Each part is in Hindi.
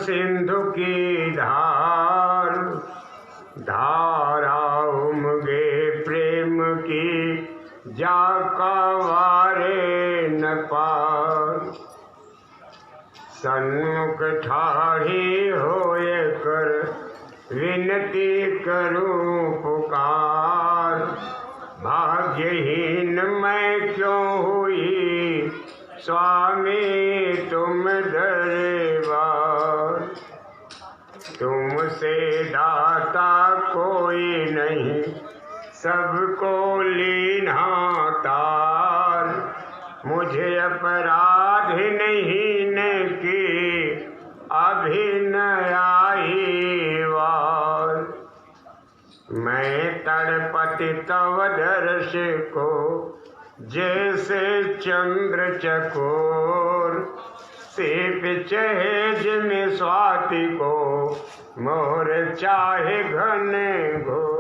सिंधु की धार, धारा उमगे प्रेम की जाका वारे न पार। सन्मुख ठाढ़ी होए कर विनती करूं पुकार, भाग्यहीन मैं क्यों हुई स्वामी तुम दरबार। तुमसे दाता कोई नहीं सबको लीना तार, मुझे अपराध नहीं न की अभिनय आई वार। मैं तड़पति तव दर्श को जैसे चंद्र चकोर, सीप चहेज में स्वाति को मोर चाहे घन घोर।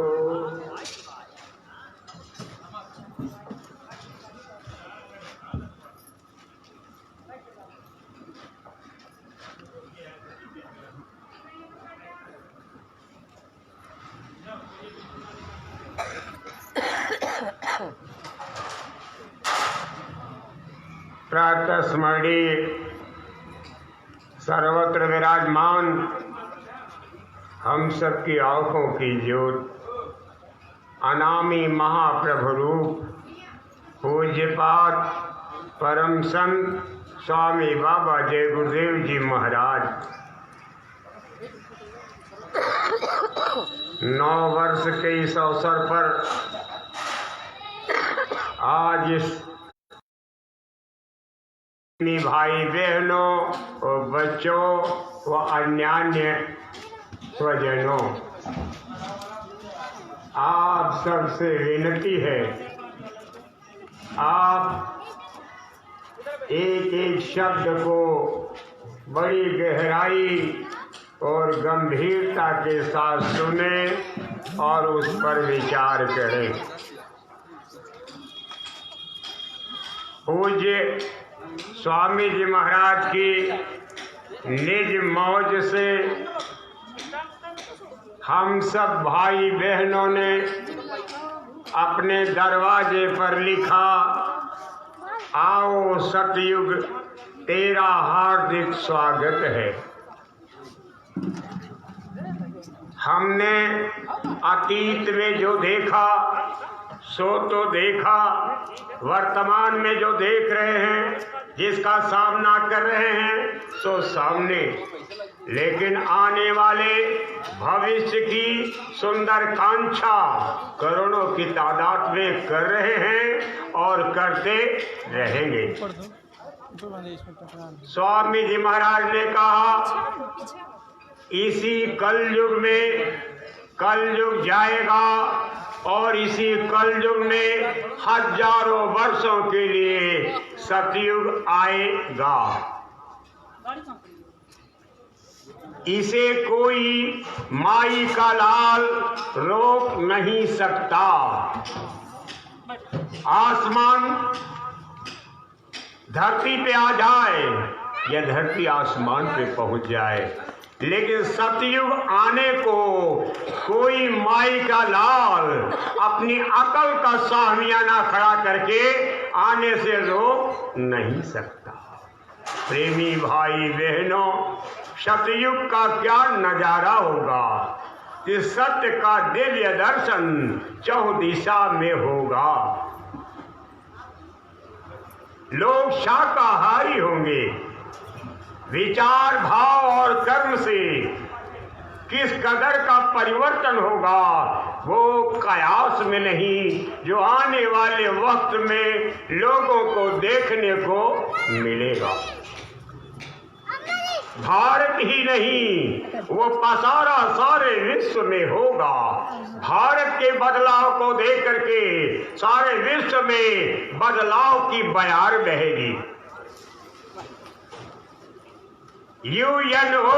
प्रातः स्मरणीय सर्वत्र विराजमान हम सबकी आँखों की ज्योत अनामी महाप्रभु रूप पूज्यपाद परम संत स्वामी बाबा जय गुरुदेव जी महाराज 9 वर्ष के इस अवसर पर आज इस भाई बहनों और बच्चों व अन्यान्य स्वजनों, आप सबसे विनती है आप एक एक शब्द को बड़ी गहराई और गंभीरता के साथ सुने और उस पर विचार करें। पूज्य स्वामी जी महाराज की निज मौज से हम सब भाई बहनों ने अपने दरवाजे पर लिखा, आओ सतयुग तेरा हार्दिक स्वागत है। हमने अतीत में जो देखा सो तो देखा, वर्तमान में जो देख रहे हैं, जिसका सामना कर रहे हैं सो सामने, लेकिन आने वाले भविष्य की सुंदर कांक्षा करोड़ों की तादाद में कर रहे हैं और करते रहेंगे। स्वामी जी महाराज ने कहा, इसी कलयुग में कलयुग जाएगा और इसी कलयुग में हजारों वर्षों के लिए सतयुग आएगा। इसे कोई माई का लाल रोक नहीं सकता। आसमान धरती पे आ जाए या धरती आसमान पे पहुंच जाए, लेकिन सतयुग आने को कोई माई का लाल अपनी अकल का सामियाना खड़ा करके आने से रोक नहीं सकता। प्रेमी भाई बहनों, सतयुग का क्या नजारा होगा कि सत्य का दिव्य दर्शन चौदिशा में होगा। लोग शाकाहारी होंगे। विचार भाव और कर्म से किस कदर का परिवर्तन होगा वो कयास में नहीं, जो आने वाले वक्त में लोगों को देखने को मिलेगा। भारत ही नहीं, वो पसारा सारे विश्व में होगा। भारत के बदलाव को देख करके सारे विश्व में बदलाव की बयार बहेगी। यूएनओ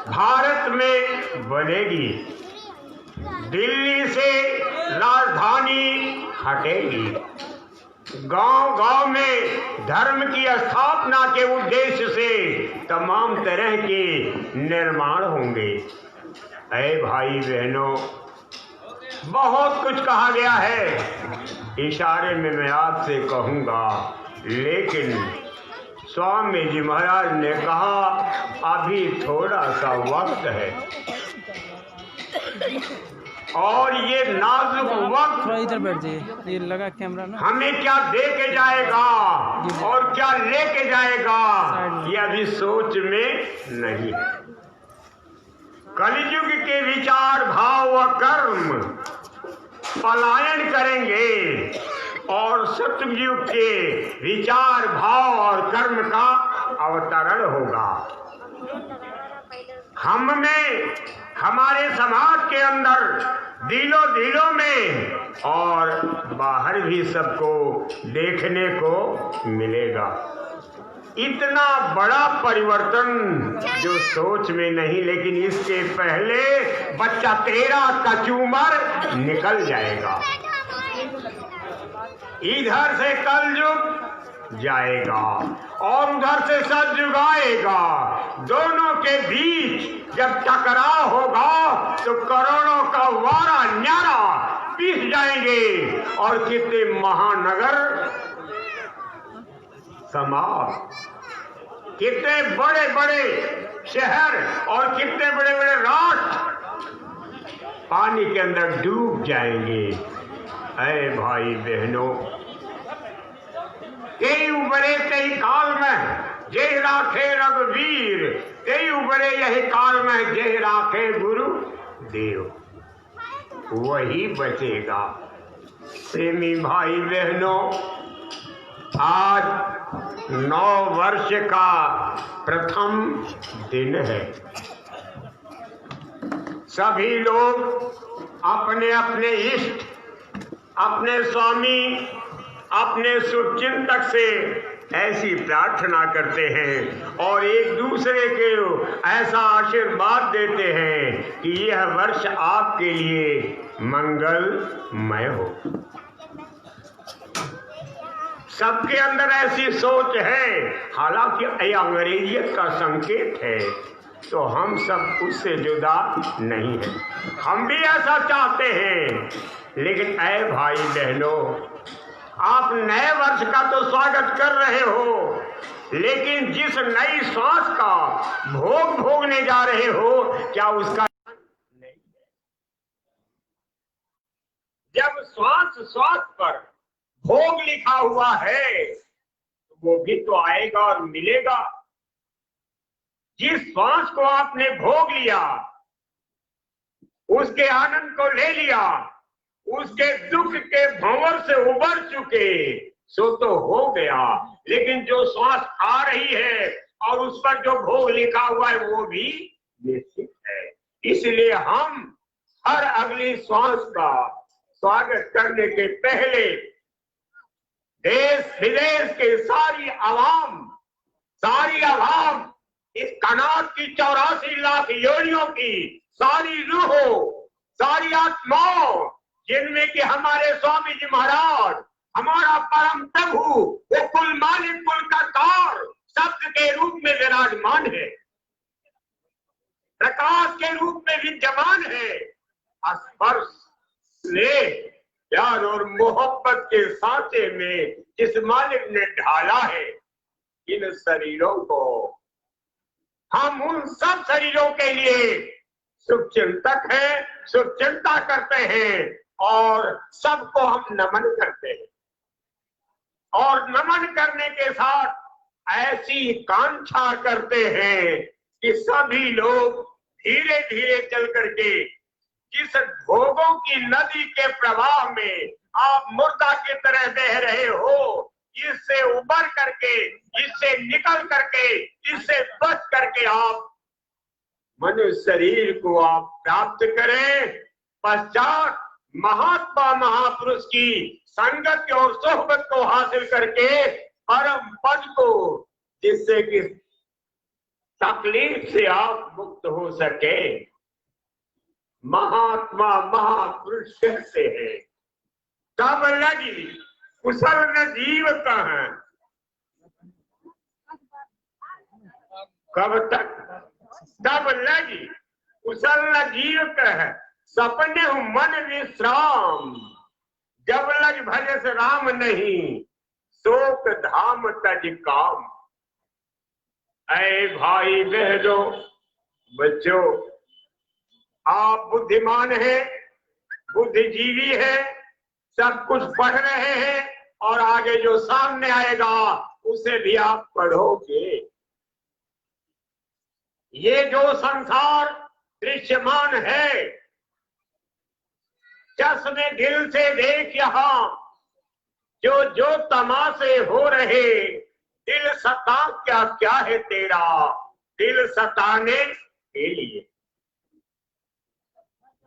भारत में बनेगी। दिल्ली से राजधानी हटेगी। गांव गांव में धर्म की स्थापना के उद्देश्य से तमाम तरह के निर्माण होंगे। ऐ भाई बहनों, बहुत कुछ कहा गया है, इशारे में मैं आपसे कहूँगा, लेकिन स्वामी जी महाराज ने कहा अभी थोड़ा सा वक्त है और ये नाजुक वक्त थोड़ा इधर बैठ जाइए, ये लगा कैमरा ना, हमें क्या दे के जाएगा और क्या लेके जाएगा ये अभी सोच में नहीं है। कलयुग के विचार भाव व कर्म पलायन करेंगे और सतयुग के विचार भाव और कर्म का अवतरण होगा। हम में, हमारे समाज के अंदर, दिलों दिलों में और बाहर भी सबको देखने को मिलेगा। इतना बड़ा परिवर्तन जो सोच में नहीं, लेकिन इसके पहले बच्चा तेरा कचूमर निकल जाएगा। इधर से कलयुग जाएगा और उधर से सतयुग आएगा। दोनों के बीच जब टकराव होगा तो करोड़ों का वारा न्यारा पीस जाएंगे और कितने महानगर समाज, कितने बड़े बड़े शहर और कितने बड़े बड़े राष्ट्र पानी के अंदर डूब जाएंगे। ऐ भाई बहनों, कई उबरे कई काल में जे राखे रघुवीर, कई उबरे यही काल में जे राखे गुरु देव, वही बचेगा। प्रेमी भाई बहनों, आज 9 वर्ष का प्रथम दिन है। सभी लोग अपने अपने इष्ट, अपने स्वामी, अपने शुभचिंतक से ऐसी प्रार्थना करते हैं और एक दूसरे के ऐसा आशीर्वाद देते हैं कि यह वर्ष आपके लिए मंगलमय हो। सबके अंदर ऐसी सोच है, हालांकि यह अंग्रेजियत का संकेत है, तो हम सब उससे जुदा नहीं है। हम भी ऐसा चाहते हैं, लेकिन ऐ भाई बहनों, आप नए वर्ष का तो स्वागत कर रहे हो, लेकिन जिस नई सांस का भोग भोगने जा रहे हो, क्या उसका नहीं है? जब श्वास श्वास पर भोग लिखा हुआ है तो वो भी तो आएगा और मिलेगा। जिस श्वास को आपने भोग लिया, उसके आनंद को ले लिया, उसके दुख के भंवर से उबर चुके, सो तो हो गया। लेकिन जो श्वास आ रही है और उस पर जो भोग लिखा हुआ है वो भी निश्चित है। इसलिए हम हर अगली श्वास का स्वागत करने के पहले देश विदेश के सारी आवाम इस कायनात की 84 लाख योनियों की सारी रूहों, सारी आत्माओं, जिनमें कि हमारे स्वामी जी महाराज, हमारा परम प्रभु, वो कुल मालिक कुल करतार शब्द के रूप में विराजमान है, प्रकाश के रूप में विद्यमान है। स्पर्श, स्नेह, प्यार और मोहब्बत के सांचे में जिस मालिक ने ढाला है इन शरीरों को, हम उन सब शरीरों के लिए शुभचिंतक हैं, शुभचिंता करते हैं और सबको हम नमन करते हैं। और नमन करने के साथ ऐसी कांक्षा करते हैं कि सभी लोग धीरे धीरे चल करके जिस भोगों की नदी के प्रवाह में आप मुर्दा की तरह बह रहे हो, इससे उबर करके, इससे निकल करके, इससे बच करके आप मनुष्य शरीर को आप प्राप्त करें। पश्चात महात्मा महापुरुष की संगत और सोहबत को हासिल करके परम पद को, जिससे कि तकलीफ से आप मुक्त हो सके, महात्मा महापुरुष कहते हैं। तब लगी कुशल न जीव कहाँ, कब तक तब लगी कुशल न जीव कह, सपने मन विश्राम, जब लग भजस राम नहीं, शोक धाम तज काम। ऐ भाई बहनों बच्चों, आप बुद्धिमान हैं, बुद्धिजीवी है, सब कुछ पढ़ रहे हैं और आगे जो सामने आएगा उसे भी आप पढ़ोगे। ये जो संसार दृश्यमान है, चश्मे दिल से देख यहाँ, जो जो तमाशे हो रहे, दिल सता क्या क्या है तेरा, दिल सताने के लिए।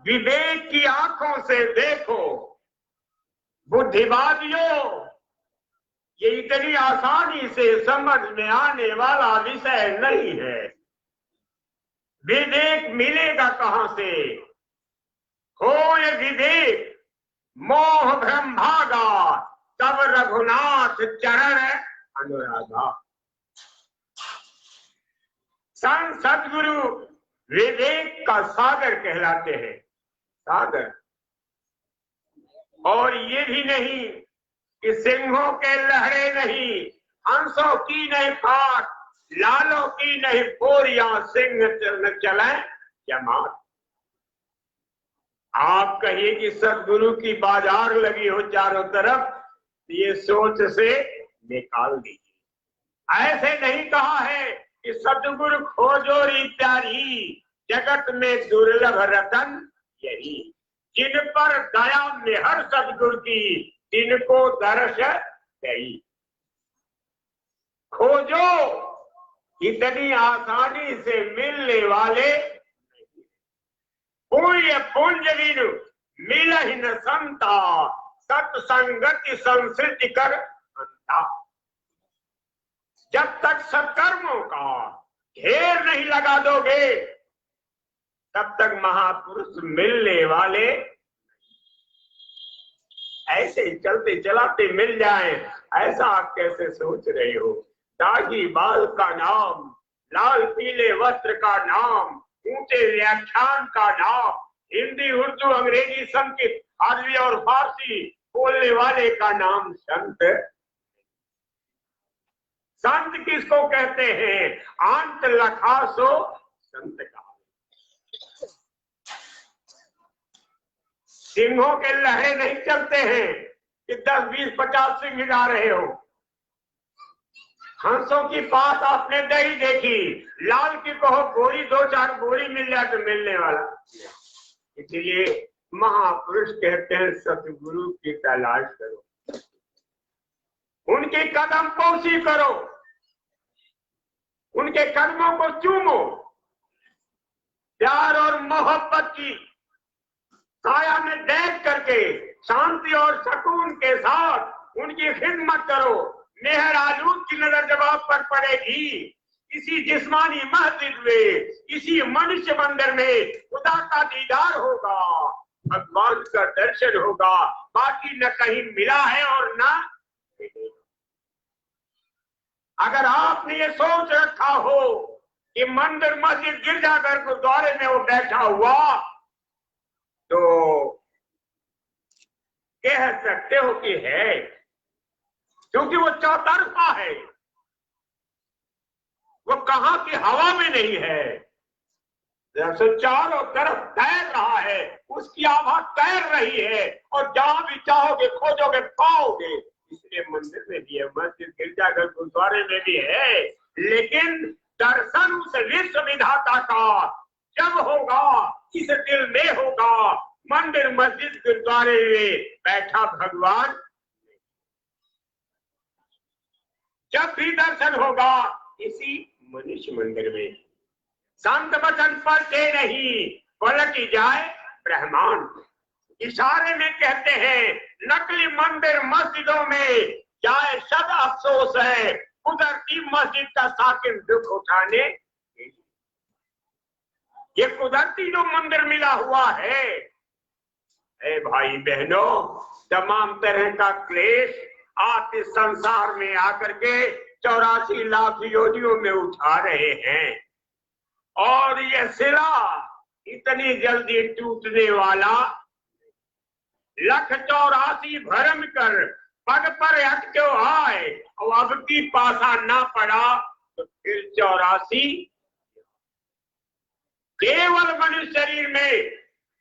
विवेक की आंखों से देखो बुद्धिवादियों, ये इतनी आसानी से समझ में आने वाला विषय नहीं है। विवेक मिलेगा कहां से? हो ये विवेक मोह भ्रम भागा, तब रघुनाथ चरण अनुरागा। संत सदगुरु विवेक का सागर कहलाते हैं, सागर। और ये भी नहीं कि सिंहों के लहरे नहीं, हंसों की नहीं पात, लालों की नहीं बोरियां, सिंह चले जमात। आप कहिए कि सदगुरु की बाजार लगी हो चारों तरफ, ये सोच से निकाल दीजिए। ऐसे नहीं कहा है कि सदगुरु खोजो प्यारी, जगत में दुर्लभ रतन यही, जिन पर दया मेहर सदगुरु की, जिनको दर्श गई। खोजो इतनी आसानी से मिलने वाले पुण्य पुंज बिनु मिलहि न संता, सत्संगति संस्कृति कर अंता। जब तक सत्कर्मों का ढेर नहीं लगा दोगे, तब तक महापुरुष मिलने वाले ऐसे ही चलते चलाते मिल जाएं, ऐसा आप कैसे सोच रहे हो? दाढ़ी बाल का नाम, लाल पीले वस्त्र का नाम, ऊंचे व्याख्यान का नाम, हिंदी उर्दू अंग्रेजी संस्कृत अरबी और फारसी बोलने वाले का नाम संत। संत किसको कहते हैं? अंत लखा सो संत का। सिंहों के लहरे नहीं चलते हैं कि 10, 20, 50 सिंह जा रहे हो। हंसों की बात आपने नहीं देखी, लाल की कहो गोरी 2-4 गोरी मिल जाए तो मिलने वाला। इसलिए महापुरुष कहते हैं सतगुरु की तलाश करो, उनके कदम पोसी करो, उनके कदमों को चूमो, प्यार और मोहब्बत की साया में देख करके शांति और सुकून के साथ उनकी खिदमत करो। मेहर आलूद की नजर जब आप पर पड़ेगी, इसी जिस्मानी मस्जिद में, इसी मनुष्य मंदिर में खुदा का दीदार होगा, भगवान का दर्शन होगा, बाकी न कहीं मिला है और न मिलेगा। अगर आपने ये सोच रखा हो कि मंदिर मस्जिद गिरजाघर गुरुद्वारे में वो बैठा हुआ, तो कह सकते हो कि है, क्योंकि वो चौतरफा है, वो कहां की हवा में नहीं है, जैसे चारों तरफ तैर रहा है, उसकी आभा तैर रही है, और जहां भी चाहोगे खोजोगे पाओगे। इसलिए मंदिर में भी है, मस्जिद गिरजाघर गुरुद्वारे में भी है, लेकिन दर्शन उस विश्व विधाता का जब होगा, इस दिल में होगा, मंदिर मस्जिद गुरुद्वारे में बैठा भगवान। जब भी दर्शन होगा इसी मनुष्य मंदिर में। संत वचन पढ़ते नहीं, पलट जाए ब्रह्मांड। इशारे में कहते हैं नकली मंदिर मस्जिदों में जाए सब अफसोस है, कुदरती मस्जिद का साकिन दुख उठाने। ये कुदरती जो मंदिर मिला हुआ है, ए भाई बहनों, तमाम तरह का क्लेश आप इस संसार में आकर के 84 लाख योनियों में उठा रहे हैं, और यह सिरा इतनी जल्दी टूटने वाला। 184 भरम कर पग पर हट क्यों आए, और अब की पासा ना पड़ा तो फिर 84 केवल मनुष्य शरीर में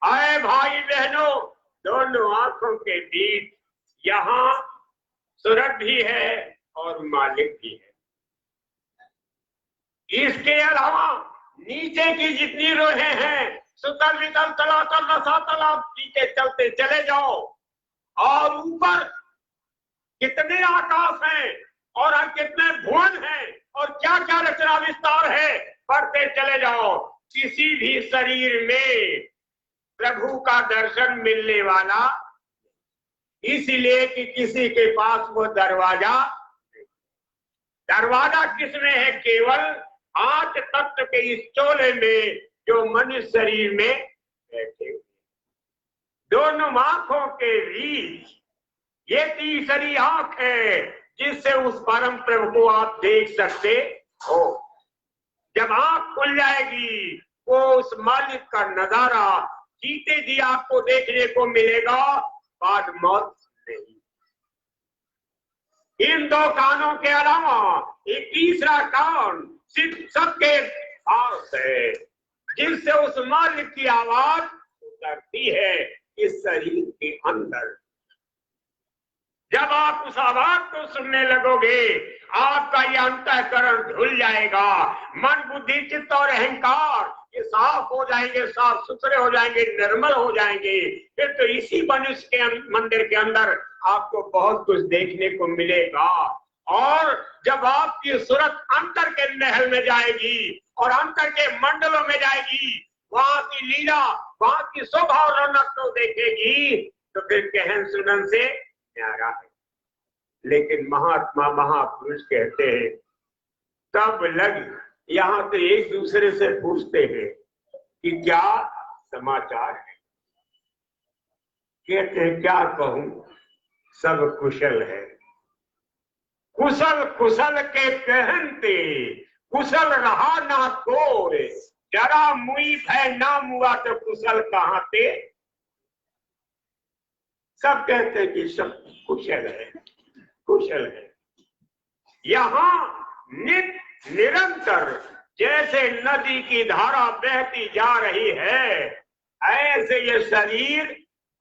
आए। भाई बहनों, दोनों आंखों के बीच यहाँ सूरत भी है और मालिक भी है। इसके अलावा नीचे की जितनी रोहें हैं, सुतल वितल तलातल रसातल, आप नीचे चलते चले जाओ, और ऊपर कितने आकाश हैं और कितने भुवन हैं और क्या क्या रचना विस्तार है, पढ़ते चले जाओ। किसी भी शरीर में प्रभु का दर्शन मिलने वाला, इसलिए कि किसी के पास वो दरवाजा किसमें है? केवल 8 तत्व के इस चोले में जो मनुष्य शरीर में बैठे हुए। दोनों आंखों के बीच ये तीसरी आंख है जिससे उस परम प्रभु को आप देख सकते हो। जब आंख खुल जाएगी वो उस मालिक का नजारा जीते जी आपको देखने को मिलेगा, बाद मौत नहीं। इन 2 कानों के अलावा एक तीसरा कान सिर्फ सबके पास है, जिससे उस मालिक की आवाज उतरती है इस शरीर के अंदर। जब आप उस आवाज को सुनने लगोगे, आपका यह अंतःकरण धुल जाएगा। मन, बुद्धि, चित्त और अहंकार ये साफ हो जाएंगे, साफ सुथरे हो जाएंगे, निर्मल हो जाएंगे। फिर तो इसी मनुष्य के मंदिर के अंदर आपको बहुत कुछ देखने को मिलेगा। और जब आपकी सूरत अंतर के महल में जाएगी और अंतर के मंडलों में जाएगी, वहां की लीला, वहां की शोभा और रौनक को देखेगी, तो फिर कहन सुनन से न्यारा है। लेकिन महात्मा महापुरुष कहते हैं, तब लग यहाँ तो एक दूसरे से पूछते हैं कि क्या समाचार है। कहते हैं क्या कहूं, सब कुशल है। कुशल कुशल के कहते, कुशल रहा ना कोर, जरा मुई है ना मुआ तो कुशल कहां थे। सब कहते हैं कि सब कुशल है, कुशल है। यहां निरंतर जैसे नदी की धारा बहती जा रही है, ऐसे ये शरीर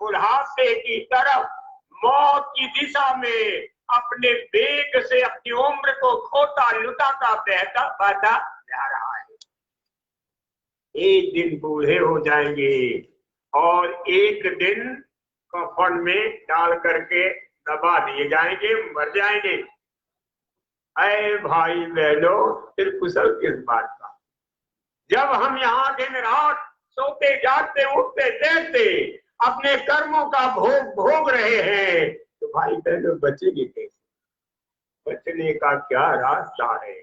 बुढ़ापे की तरफ, मौत की दिशा में अपने वेग से अपनी उम्र को खोता लुटाता बहता जा रहा है। एक दिन बूढ़े हो जाएंगे और एक दिन कफन में डाल करके दबा दिए जाएंगे, मर जाएंगे। अरे भाई बहनों, फिर कुशल किस बात का? जब हम यहाँ दिन रात सोते जागते उठते देखते अपने कर्मों का भोग रहे हैं, तो भाई बहनों बचेंगे कैसे? बचने का क्या रास्ता है?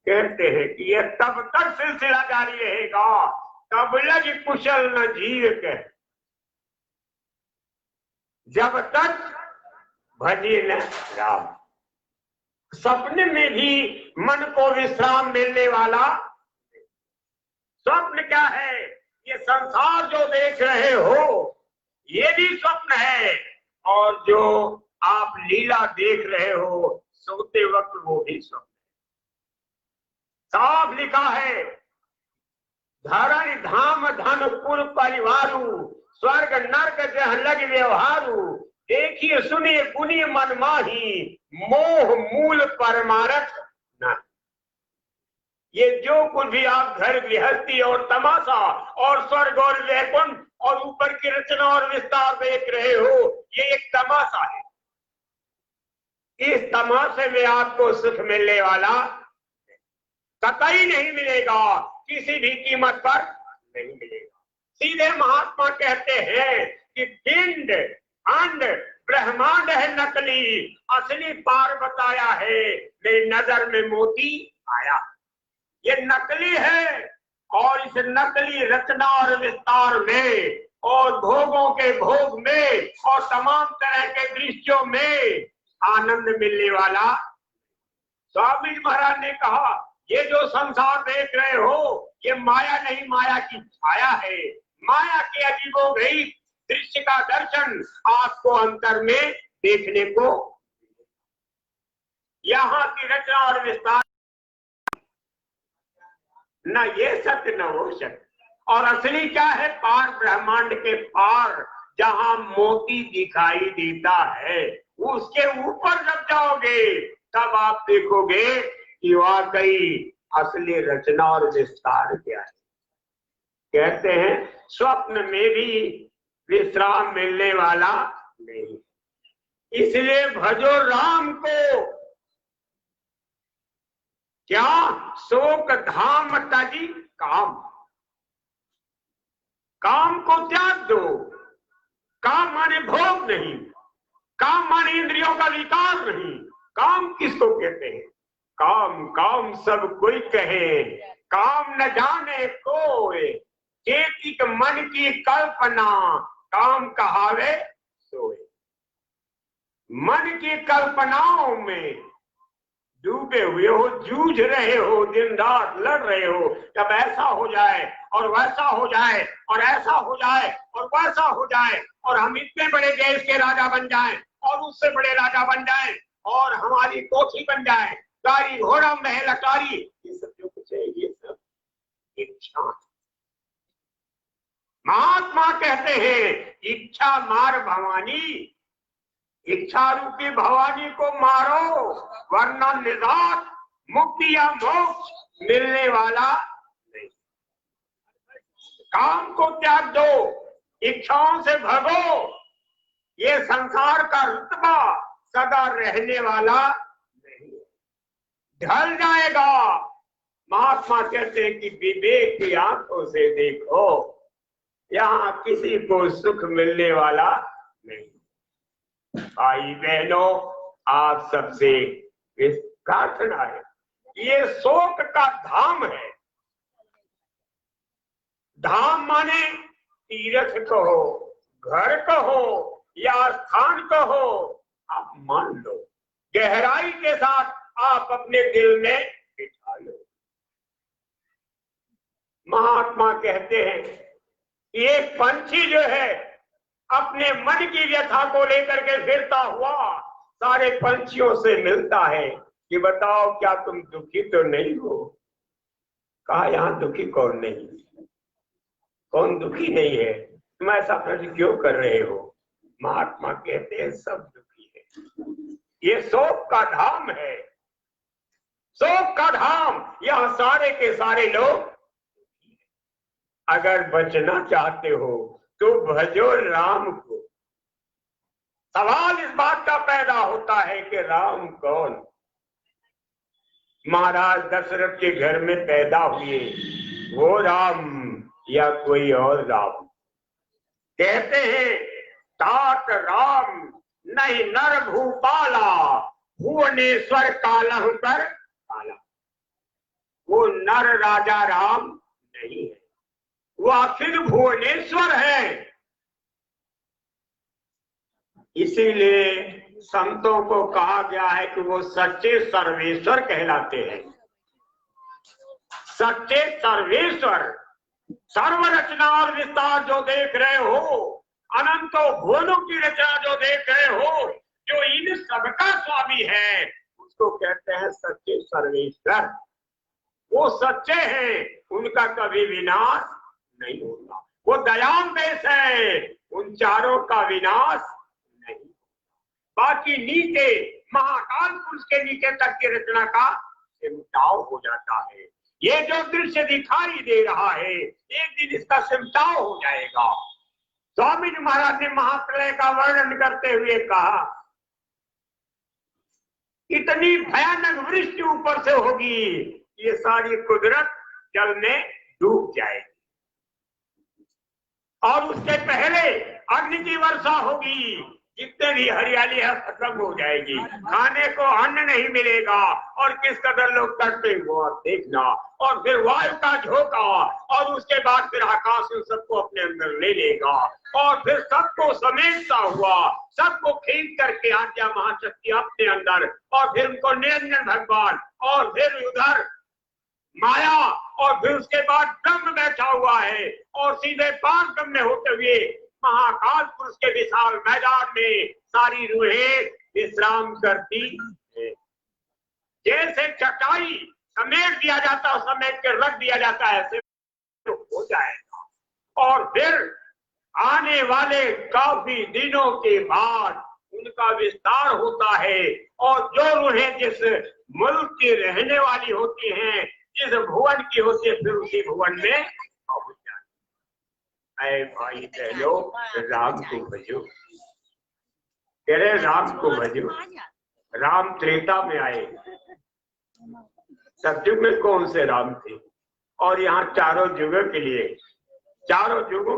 कहते हैं कि यह तब तक सिलसिला जारी रहेगा तब लग कुशल न जीव के, जब तक भजे न राम। स्वप्न में भी मन को विश्राम मिलने वाला। स्वप्न क्या है? ये संसार जो देख रहे हो ये भी स्वप्न है, और जो आप लीला देख रहे हो सोते वक्त वो भी स्वप्न। साफ लिखा है, धरण धाम धन पुर परिवारू, स्वर्ग नरक जह लग व्यवहारू, देखिए सुनिए पुनिय मन माही, मोह मूल परमारथ न। ये जो कुछ भी आप घर गृहस्थी और तमाशा और स्वर्ग और वैकुंठ और ऊपर की रचना और विस्तार देख रहे हो, ये एक तमाशा है। इस तमाशे में आपको सुख मिलने वाला कतई नहीं मिलेगा, किसी भी कीमत पर नहीं मिलेगा। सीधे महात्मा कहते हैं कि पिंड अंड ब्रह्मांड है नकली, असली पार बताया है, मेरी नजर में मोती आया। ये नकली है, और इस नकली रचना और विस्तार में और भोगों के भोग में और तमाम तरह के दृश्यों में आनंद मिलने वाला। स्वामी जी महाराज ने कहा ये जो संसार देख रहे हो ये माया नहीं, माया की छाया है। माया के अजीबोगरीब दृश्य का दर्शन आपको अंतर में देखने को, यहाँ की रचना और विस्तार न ये सत्य न वो सत्य। और असली क्या है? पार ब्रह्मांड के पार जहां मोती दिखाई देता है उसके ऊपर जब जाओगे तब आप देखोगे कि वाकई असली रचना और विस्तार क्या है। कहते हैं स्वप्न में भी विश्राम मिलने वाला नहीं, इसलिए भजो राम को। क्या? शोक धाम तजी काम, काम को त्याग दो। काम माने भोग नहीं, काम माने इंद्रियों का विकार नहीं। काम किसको कहते हैं? काम काम सब कोई कहे, काम न जाने कोई। चेतिक मन की कल्पना, काम कहावे सोए। मन की कल्पनाओं में डूबे हुए हो, जूझ रहे हो, दिन रात लड़ रहे हो। जब ऐसा हो जाए और वैसा हो जाए और ऐसा हो जाए और वैसा हो जाए और हम इतने बड़े देश के राजा बन जाएं और उससे बड़े राजा बन जाएं और हमारी कोठी बन जाए, गाड़ी घोड़ा महल अटारी, ये सब जो कुछ है ये सब इच्छा। महात्मा कहते हैं इच्छा मार भवानी, इच्छा रूपी भवानी को मारो वरना निजात मुक्ति या मोक्ष मिलने वाला नहीं। काम को त्याग दो, इच्छाओं से भगो। ये संसार का रुतबा सदा रहने वाला नहीं, ढल जाएगा। महात्मा कहते हैं कि विवेक की आंखों से देखो, यहाँ किसी को सुख मिलने वाला नहीं। भाई बहनों, आप सबसे इस प्रार्थना है, ये शोक का धाम है। धाम माने तीर्थ कहो, घर कहो या स्थान कहो, आप मान लो, गहराई के साथ आप अपने दिल में बिठा लो। महात्मा कहते हैं एक पंछी जो है अपने मन की व्यथा को लेकर के फिरता हुआ सारे पंछियों से मिलता है कि बताओ क्या तुम दुखी तो नहीं हो? कहा यहाँ दुखी कौन नहीं, कौन दुखी नहीं है? तुम ऐसा प्रश्न क्यों कर रहे हो? महात्मा कहते हैं सब दुखी है। ये शोक का धाम है, शोक का धाम। यहाँ सारे के सारे लोग, अगर बचना चाहते हो तो भजो राम को। सवाल इस बात का पैदा होता है कि राम कौन? महाराज दशरथ के घर में पैदा हुए वो राम या कोई और राम? कहते हैं तात राम नहीं नर भूपाला, भुवनेश्वर कालह कर काला। वो नर राजा राम नहीं है, वो अखिल भुवनेश्वर है। इसीलिए संतों को कहा गया है कि वो सच्चे सर्वेश्वर कहलाते हैं। सच्चे सर्वेश्वर, सर्व रचना और विस्तार जो देख रहे हो, अनंतों भुवनों की रचना जो देख रहे हो, जो इन सबका स्वामी है, उसको कहते हैं सच्चे सर्वेश्वर। वो सच्चे हैं, उनका कभी विनाश नहीं होगा। वो दयाल देश है, उन चारों का विनाश नहीं। बाकी नीचे महाकाल पुरुष के नीचे तक की रचना का सिमटाव हो जाता है। ये जो दृश्य दिखाई दे रहा है एक दिन इसका सिमटाव हो जाएगा। स्वामी जी महाराज ने महाप्रलय का वर्णन करते हुए कहा इतनी भयानक वृष्टि ऊपर से होगी, ये सारी कुदरत जल में डूब जाएगी और उससे पहले अग्नि की वर्षा होगी, जितने भी हरियाली है खत्म हो जाएगी, खाने को अन्न नहीं मिलेगा और किस कदर लोग तड़पेंगे आप देखना। और फिर वायु का झोंका और उसके बाद फिर आकाश उन सबको अपने अंदर ले लेगा और फिर सबको समेटता हुआ सबको खींच करके आज्ञा महाशक्ति अपने अंदर और फिर उनको निरंजन भगवान और फिर उधर माया और फिर उसके बाद ब्रह्म बैठा हुआ है और सीधे पार ब्रह्म होते हुए महाकाल पुरुष के विशाल मैदान में सारी रूहें विश्राम करती है। जैसे चटाई समेट दिया जाता है समेट के रख दिया जाता है ऐसे तो हो जाएगा और फिर आने वाले काफी दिनों के बाद उनका विस्तार होता है और जो रूहें जिस मुल्क की रहने वाली होती हैं जिस भुवन की होती है फिर उसी भुवन में पहुंच जाती है। भाई बहनों राम को भजो कह रहे राम को भजो। राम त्रेता में आए सतयुग में कौन से राम थे और यहाँ चारों युगों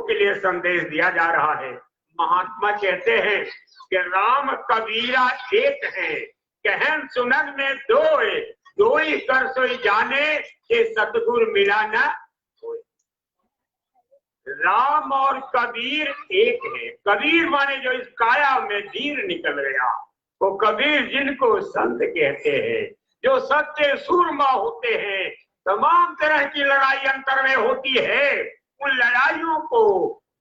के लिए संदेश दिया जा रहा है। महात्मा कहते हैं कि राम कबीरा एक है कहन सुनन में दो ही कर सोई जाने कि सतगुरु मिला न होए। राम और कबीर एक है। कबीर माने जो इस काया में धीर निकल गया वो कबीर जिनको संत कहते हैं जो सच्चे सूरमा होते हैं। तमाम तरह की लड़ाई अंतर में होती है उन लड़ाइयों को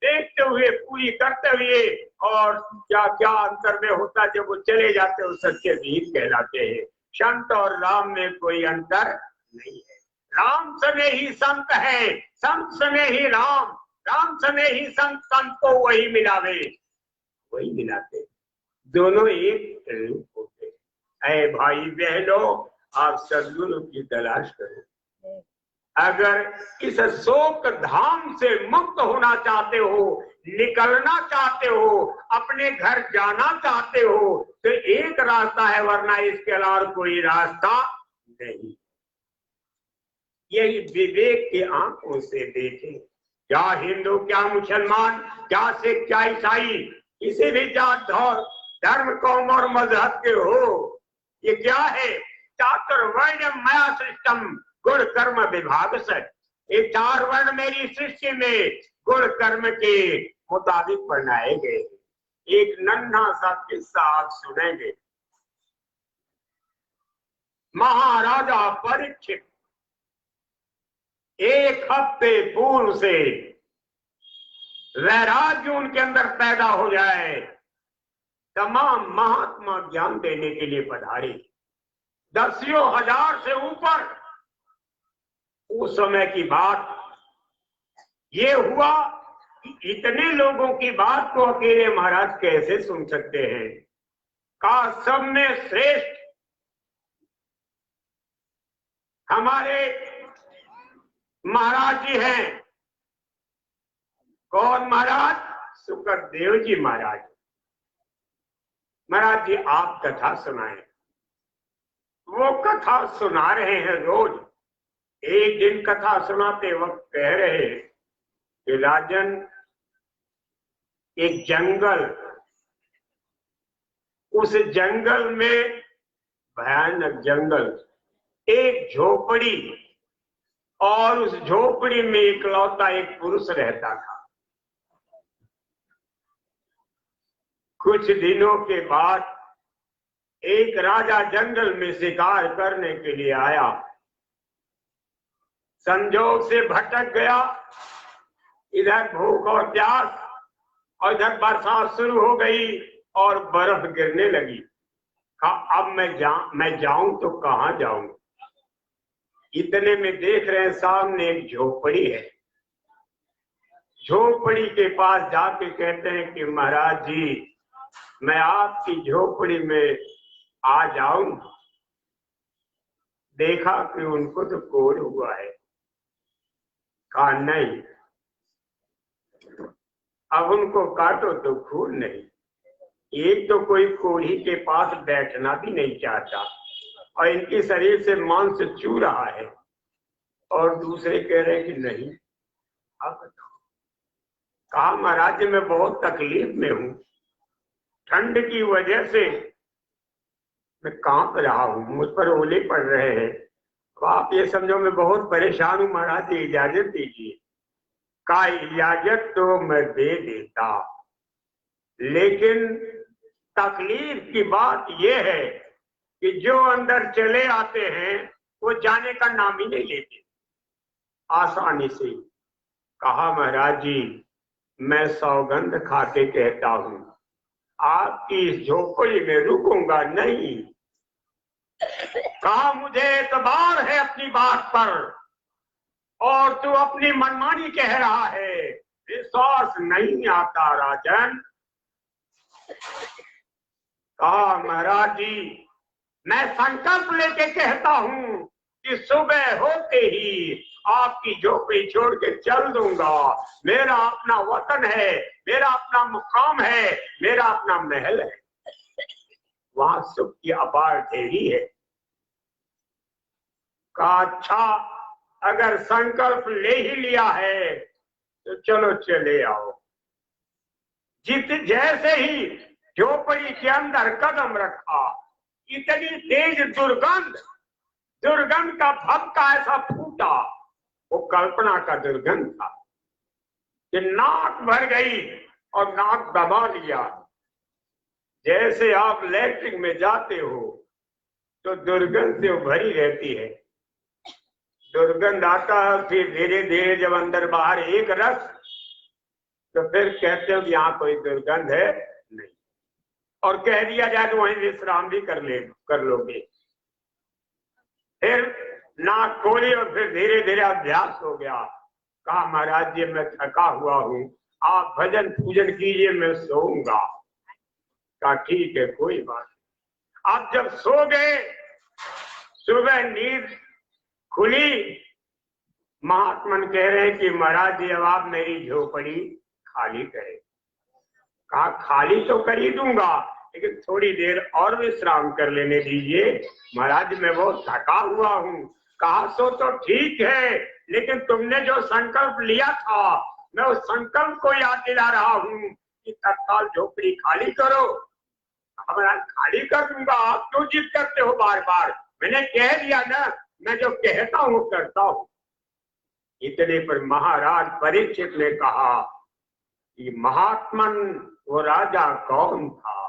देखते हुए पूरी करते हुए और क्या क्या अंतर में होता जब वो चले जाते हैं सच्चे वीर कहलाते हैं। संत और राम में कोई अंतर नहीं है। राम समय ही संत है संत समय ही राम समय ही संत को वही मिलावे वही मिलाते दोनों एक रूप होते हैं। ऐ भाई बहनों आप सद्गुरु की तलाश करो। अगर इस शोक धाम से मुक्त होना चाहते हो निकलना चाहते हो अपने घर जाना चाहते हो तो एक रास्ता है वरना इसके अलावा कोई रास्ता नहीं। यही विवेक की आंखों से देखें। क्या हिंदू क्या मुसलमान क्या सिख क्या ईसाई किसी भी जात धर्म कौम और मजहब के हो ये क्या है चातुर्वर्ण मया सृष्टम गुण कर्म विभाग से। ये 4 वर्ण मेरी सृष्टि में गुण कर्म के मुताबिक बनाए गए। एक नन्हा सा किस्सा आप सुनेंगे। महाराजा परीक्षित 1 हफ्ते पूर्व से वैराग्य उनके अंदर पैदा हो जाए तमाम महात्मा ज्ञान देने के लिए पधारे। 10,000 से ऊपर उस समय की बात ये हुआ कि इतने लोगों की बात को अकेले महाराज कैसे सुन सकते हैं। का सब में श्रेष्ठ हमारे महाराज जी हैं। कौन महाराज? सुखदेव जी महाराज। महाराज जी आप कथा सुनाएं। वो कथा सुना रहे हैं रोज। एक दिन कथा सुनाते वक्त कह रहे कि राजन एक जंगल उस जंगल में भयानक जंगल एक झोपड़ी और उस झोपड़ी में इकलौता एक पुरुष रहता था। कुछ दिनों के बाद एक राजा जंगल में शिकार करने के लिए आया। संजोग से भटक गया। इधर भूख और प्यास और इधर बरसात शुरू हो गई और बर्फ गिरने लगी। कहा अब मैं जाऊं तो कहां जाऊं। इतने में देख रहे हैं सामने एक झोपड़ी है। झोपड़ी के पास जाके कहते हैं कि महाराज जी मैं आपकी झोपड़ी में आ जाऊं। देखा कि उनको तो कोढ़ हुआ है। कहा नहीं अब उनको काटो तो खून नहीं। एक तो कोई कोढ़ी के पास बैठना भी नहीं चाहता और इनके शरीर से मांस चू रहा है और दूसरे कह रहे हैं कि नहीं। अब कहा महाराज मैं बहुत तकलीफ में हूं। ठंड की वजह से मैं कांप रहा हूं। मुझ पर ओले पड़ रहे हैं तो आप ये समझो मैं बहुत परेशान हूँ महाराज जी, इजाजत दीजिए। का इजाजत तो मैं दे देता, लेकिन तकलीफ की बात यह है कि जो अंदर चले आते हैं वो जाने का नाम ही नहीं लेते आसानी से। कहा महाराज जी मैं सौगंध खा के कहता हूं आपकी इस झोपड़ी में रुकूंगा नहीं। कहा मुझे एतबार है अपनी बात पर और तू अपनी मनमानी कह रहा है, विश्वास नहीं आता राजन। कहा महाराज जी मैं संकल्प लेके कहता हूं कि सुबह होते ही आपकी झोपड़ी छोड़ के चल दूंगा। मेरा अपना वतन है, मेरा अपना मुकाम है, मेरा अपना महल है, वहां सुख की अपार ढेरी है। कहा अच्छा अगर संकल्प ले ही लिया है तो चलो चले आओ। जैसे ही झोपड़ी के अंदर कदम रखा इतनी तेज दुर्गंध का भपका ऐसा फूटा, वो कल्पना का दुर्गंध था कि नाक भर गई और नाक दबा लिया। जैसे आप लैट्रिन में जाते हो तो दुर्गंध से भरी रहती है, दुर्गंध आता है, फिर धीरे धीरे जब अंदर बाहर एक रस तो फिर कहते हो कि यहाँ कोई दुर्गंध है नहीं, और कह दिया जाए तो वहीं विश्राम भी कर लोगे। फिर नाक खोली और फिर धीरे धीरे अभ्यास हो गया। कहा महाराज जी मैं थका हुआ हूँ, आप भजन पूजन कीजिए, मैं सोऊंगा। कहा ठीक है कोई बात नहीं। आप जब सो गए सुबह नींद खुली, महात्मन कह रहे हैं कि महाराज जी अब आप मेरी झोपड़ी खाली करें। कहा खाली तो कर ही दूंगा, लेकिन थोड़ी देर और विश्राम कर लेने दीजिए, महाराज मैं बहुत थका हुआ हूँ। कहा सो तो ठीक है, लेकिन तुमने जो संकल्प लिया था मैं उस संकल्प को याद दिला रहा हूँ कि तत्काल झोपड़ी खाली करो। महाराज खाली कर दूंगा, आप क्यों जिद करते हो बार बार, मैंने कह दिया ना, मैं जो कहता हूँ करता हूँ। इतने पर महाराज परीक्षित ने कहा कि महात्मन वो राजा कौन था?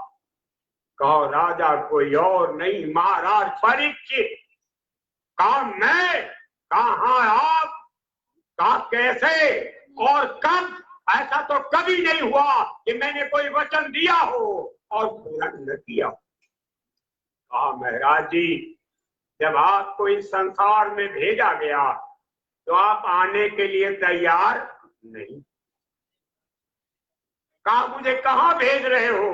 कहो राजा कोई और नहीं, महाराज परीक्षित। कहा मैं? कहा आप? कहा कैसे और कब? ऐसा तो कभी नहीं हुआ कि मैंने कोई वचन दिया हो और पूरा न किया। कहा महाराज जी जब आपको इस संसार में भेजा गया तो आप आने के लिए तैयार नहीं। कहा मुझे कहां भेज रहे हो?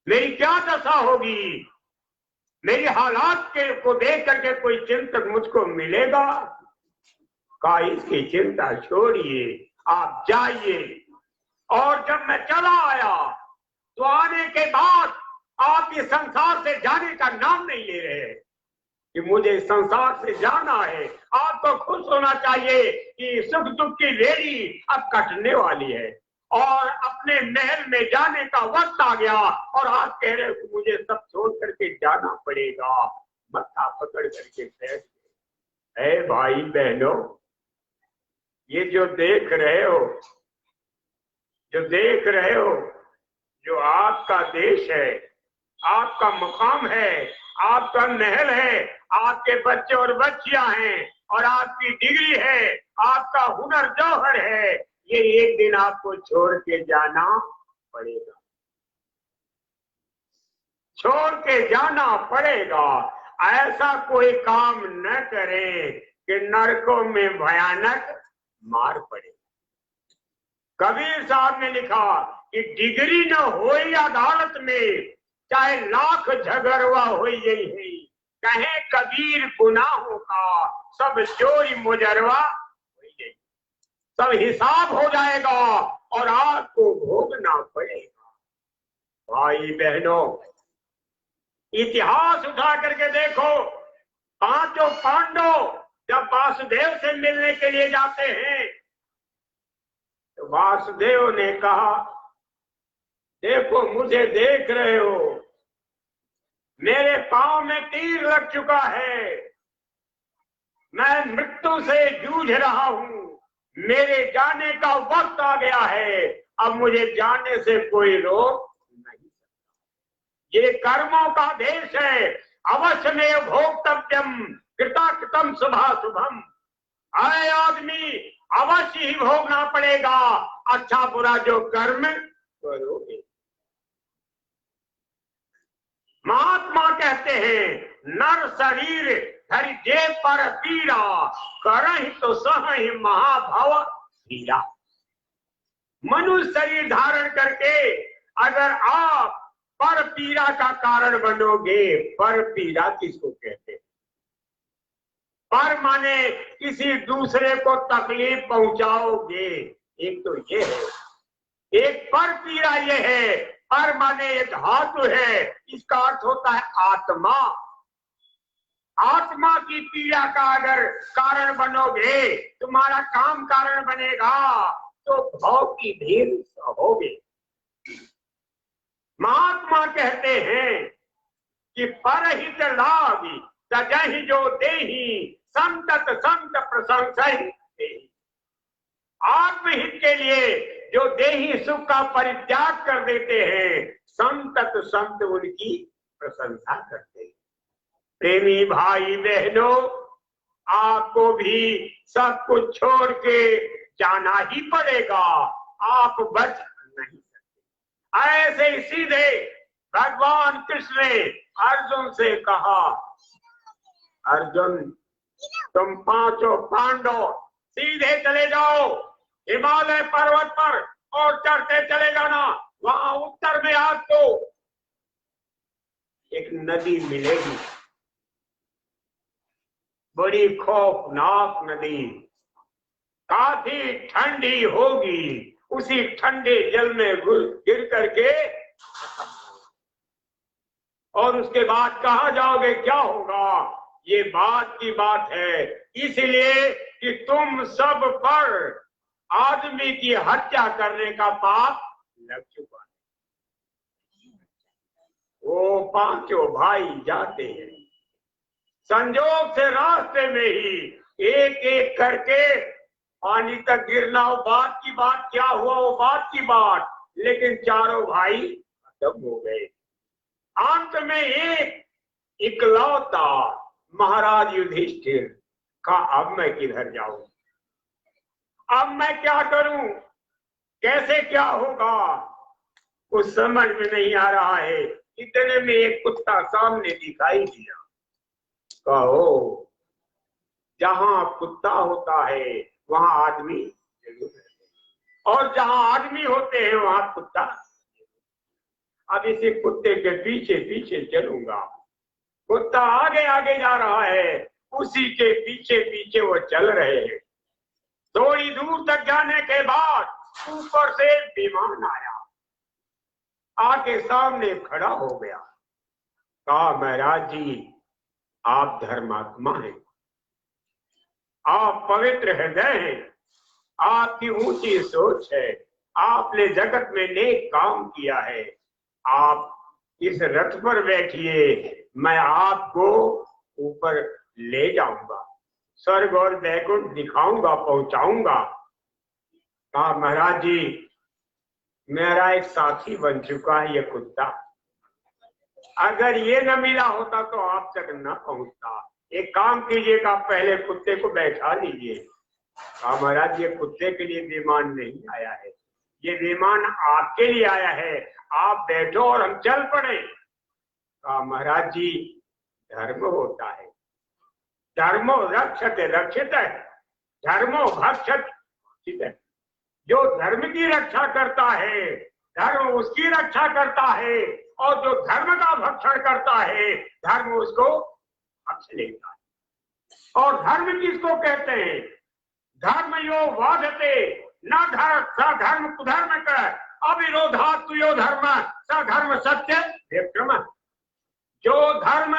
मेरी क्या दशा होगी? मेरी हालात को देख करके कोई चिंतक मुझको मिलेगा? कहा इसकी चिंता छोड़िए, आप जाइए। और जब मैं चला आया तो आने के बाद आप इस संसार से जाने का नाम नहीं ले रहे कि मुझे इस संसार से जाना है। आपको खुश होना चाहिए कि सुख दुख की रेडी अब कटने वाली है और अपने महल में जाने का वक्त आ गया, और आप कह रहे हो कि मुझे सब छोड़ करके जाना पड़ेगा। मत्था पकड़ करके बैठ गए। भाई बहनों ये जो देख रहे हो, जो आपका देश है, आपका मुकाम है, आपका महल है, आपके बच्चे और बच्चियां हैं और आपकी डिग्री है, आपका हुनर जौहर है, ये एक दिन आपको छोड़ के जाना पड़ेगा, छोड़ के जाना पड़ेगा। ऐसा कोई काम न करे कि नरकों में भयानक मार पड़े। कबीर साहब ने लिखा कि डिग्री न हो अदालत में, चाहे लाख झगड़वा हो यही, कहे कबीर गुनाहों का सब चोरी मुजरवा हो यही। सब हिसाब हो जाएगा और आपको भोगना पड़ेगा। भाई बहनों इतिहास उठा करके देखो, पांचों पांडव जब वासुदेव से मिलने के लिए जाते हैं तो वासुदेव ने कहा देखो मुझे देख रहे हो, मेरे पांव में तीर लग चुका है, मैं मृत्यु से जूझ रहा हूं, मेरे जाने का वक्त आ गया है, अब मुझे जाने से कोई रोक नहीं सकता। ये कर्मों का देश है, अवश्य में भोक्तव्यम कृताकृतम शुभाशुभम। आए आदमी, अवश्य ही भोगना पड़ेगा अच्छा बुरा जो कर्म करोगे। महात्मा कहते हैं, नर शरीर धरि जे पर पीरा, करहि तो सहहि महाभव पीरा। मनुष्य शरीर धारण करके अगर आप पर पीड़ा का कारण बनोगे, पर पीड़ा किसको कहते हैं? पर माने किसी दूसरे को तकलीफ पहुंचाओगे, एक तो ये है। एक पर पीड़ा ये है, पर माने एक धातु है, इसका अर्थ होता है आत्मा। आत्मा की पीड़ा का अगर कारण बनोगे, तुम्हारा काम कारण बनेगा, तो भाव की धीर सहोगे। महात्मा कहते हैं कि परहित लागी सजहि जो देही, संतत संत प्रशंसा देही। आत्महित के लिए जो देही सुख का परित्याग कर देते हैं, संतत संत उनकी प्रशंसा करते हैं। प्रेमी भाई बहनों, आपको भी सब कुछ छोड़ के जाना ही पड़ेगा, आप बच नहीं सकते। ऐसे ही सीधे भगवान कृष्ण ने अर्जुन से कहा, अर्जुन तुम पांचों पांडव सीधे चले जाओ हिमालय पर्वत पर और चढ़ते चले जाना। वहां उत्तर में आपको एक नदी मिलेगी, बड़ी खौफनाक नदी, काफी ठंडी होगी। उसी ठंडे जल में गिर करके और उसके बाद कहा जाओगे, क्या होगा? ये बात की बात है, इसलिए कि तुम सब पर आदमी की हत्या करने का पाप लग चुका है। वो पांचों भाई जाते हैं, संजोग से रास्ते में ही एक एक करके पानी तक गिरना, वो बात की बात, क्या हुआ वो बात की बात, लेकिन चारों भाई खत्म हो गए। अंत में एक इकलौता महाराज युधिष्ठिर का, अब मैं किधर जाऊं, अब मैं क्या करूं, कैसे क्या होगा, कुछ समझ में नहीं आ रहा है। इतने में एक कुत्ता सामने दिखाई दिया। कहो, जहां कुत्ता होता है वहां आदमी जरूर है, और जहां आदमी होते हैं वहां कुत्ता। अब इसी कुत्ते के पीछे पीछे चलूंगा। कुत्ता आगे आगे जा रहा है, उसी के पीछे पीछे वो चल रहे हैं। थोड़ी दूर तक जाने के बाद ऊपर से विमान आया, आके सामने खड़ा हो गया। कहा, महाराज जी आप धर्मात्मा हैं, आप पवित्र हृदय हैं, आपकी ऊंची सोच है, आपने जगत में नेक काम किया है। आप इस रथ पर बैठिए, मैं आपको ऊपर ले जाऊंगा, स्वर्ग और वैकुंठ दिखाऊंगा, पहुंचाऊंगा। कहा, महाराज जी मेरा एक साथी बन चुका है ये कुत्ता, अगर ये न मिला होता तो आप तक न पहुंचता। एक काम कीजिएगा, पहले कुत्ते को बैठा लीजिए। कहा, महाराज ये कुत्ते के लिए विमान नहीं आया है, ये विमान आपके लिए आया है, आप बैठो और हम चल पड़े। कहा, महाराज जी धर्म होता है, धर्मो रक्षते रक्षित है, धर्मो भक्षत है। जो धर्म की रक्षा करता है, धर्म उसकी रक्षा करता है, और जो धर्म का भक्षण करता है, धर्म उसको भक्ष लेता है। और धर्म किसको कहते हैं? धर्म यो वाधते न धर्म कुधर्म कर अविरोधात् यो धर्म सधर्म सत्य विक्रम। जो धर्म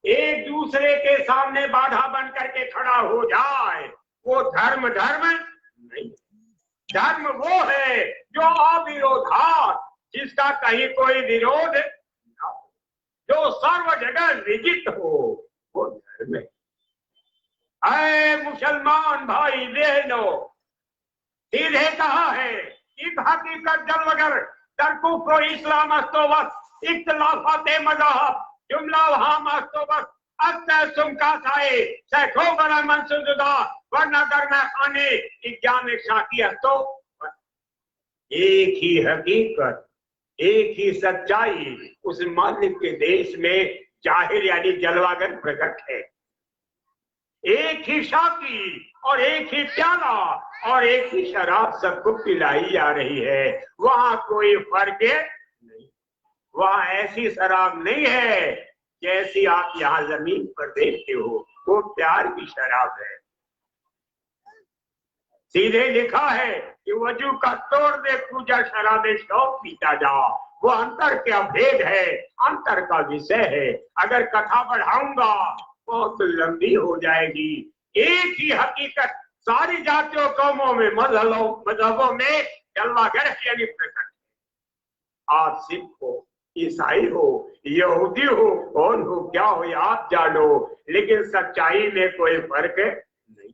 एक दूसरे के सामने बाधा बन करके खड़ा हो जाए, वो धर्म नहीं। धर्म वो है जो अविरोधात्, जिसका कहीं कोई विरोध न हो, जो सर्व जगह विजित हो, वो धर्म है। अरे मुसलमान भाई बहनों, सीधे कहा है कि हकीकत जल वगर तरकू को इस्लाम अस्तो बस इख्तलाफात मज़हब जुमला वहां अस्तो बस अत्तर तुम का साए सैखो बना मंसूदा वरना कर मैं खाने इज्ञान शाकी अस्तो। एक ही हकीकत, एक ही सच्चाई उस मालिक के देश में जाहिर यानी जलवागर प्रकट है। एक ही शाकी और एक ही प्याला और एक ही शराब सबको पिलाई जा रही है। वहां कोई फर्क नहीं। वहां ऐसी शराब नहीं है जैसी आप यहाँ जमीन पर देखते हो, वो प्यार की शराब है। सीधे लिखा है कि वजू का तोड़ दे पूजा शराबे शौक पीता जा। वो अंतर क्या भेद है, अंतर का विषय है। अगर कथा बढ़ाऊंगा बहुत लंबी हो जाएगी। एक ही हकीकत सारी जातियों कौमों में मजहबों में जलवागर यानी प्रकट है। आप सिख हो, ईसाई हो, यहूदी हो, कौन हो क्या हो आप जानो, लेकिन सच्चाई में कोई फर्क नहीं।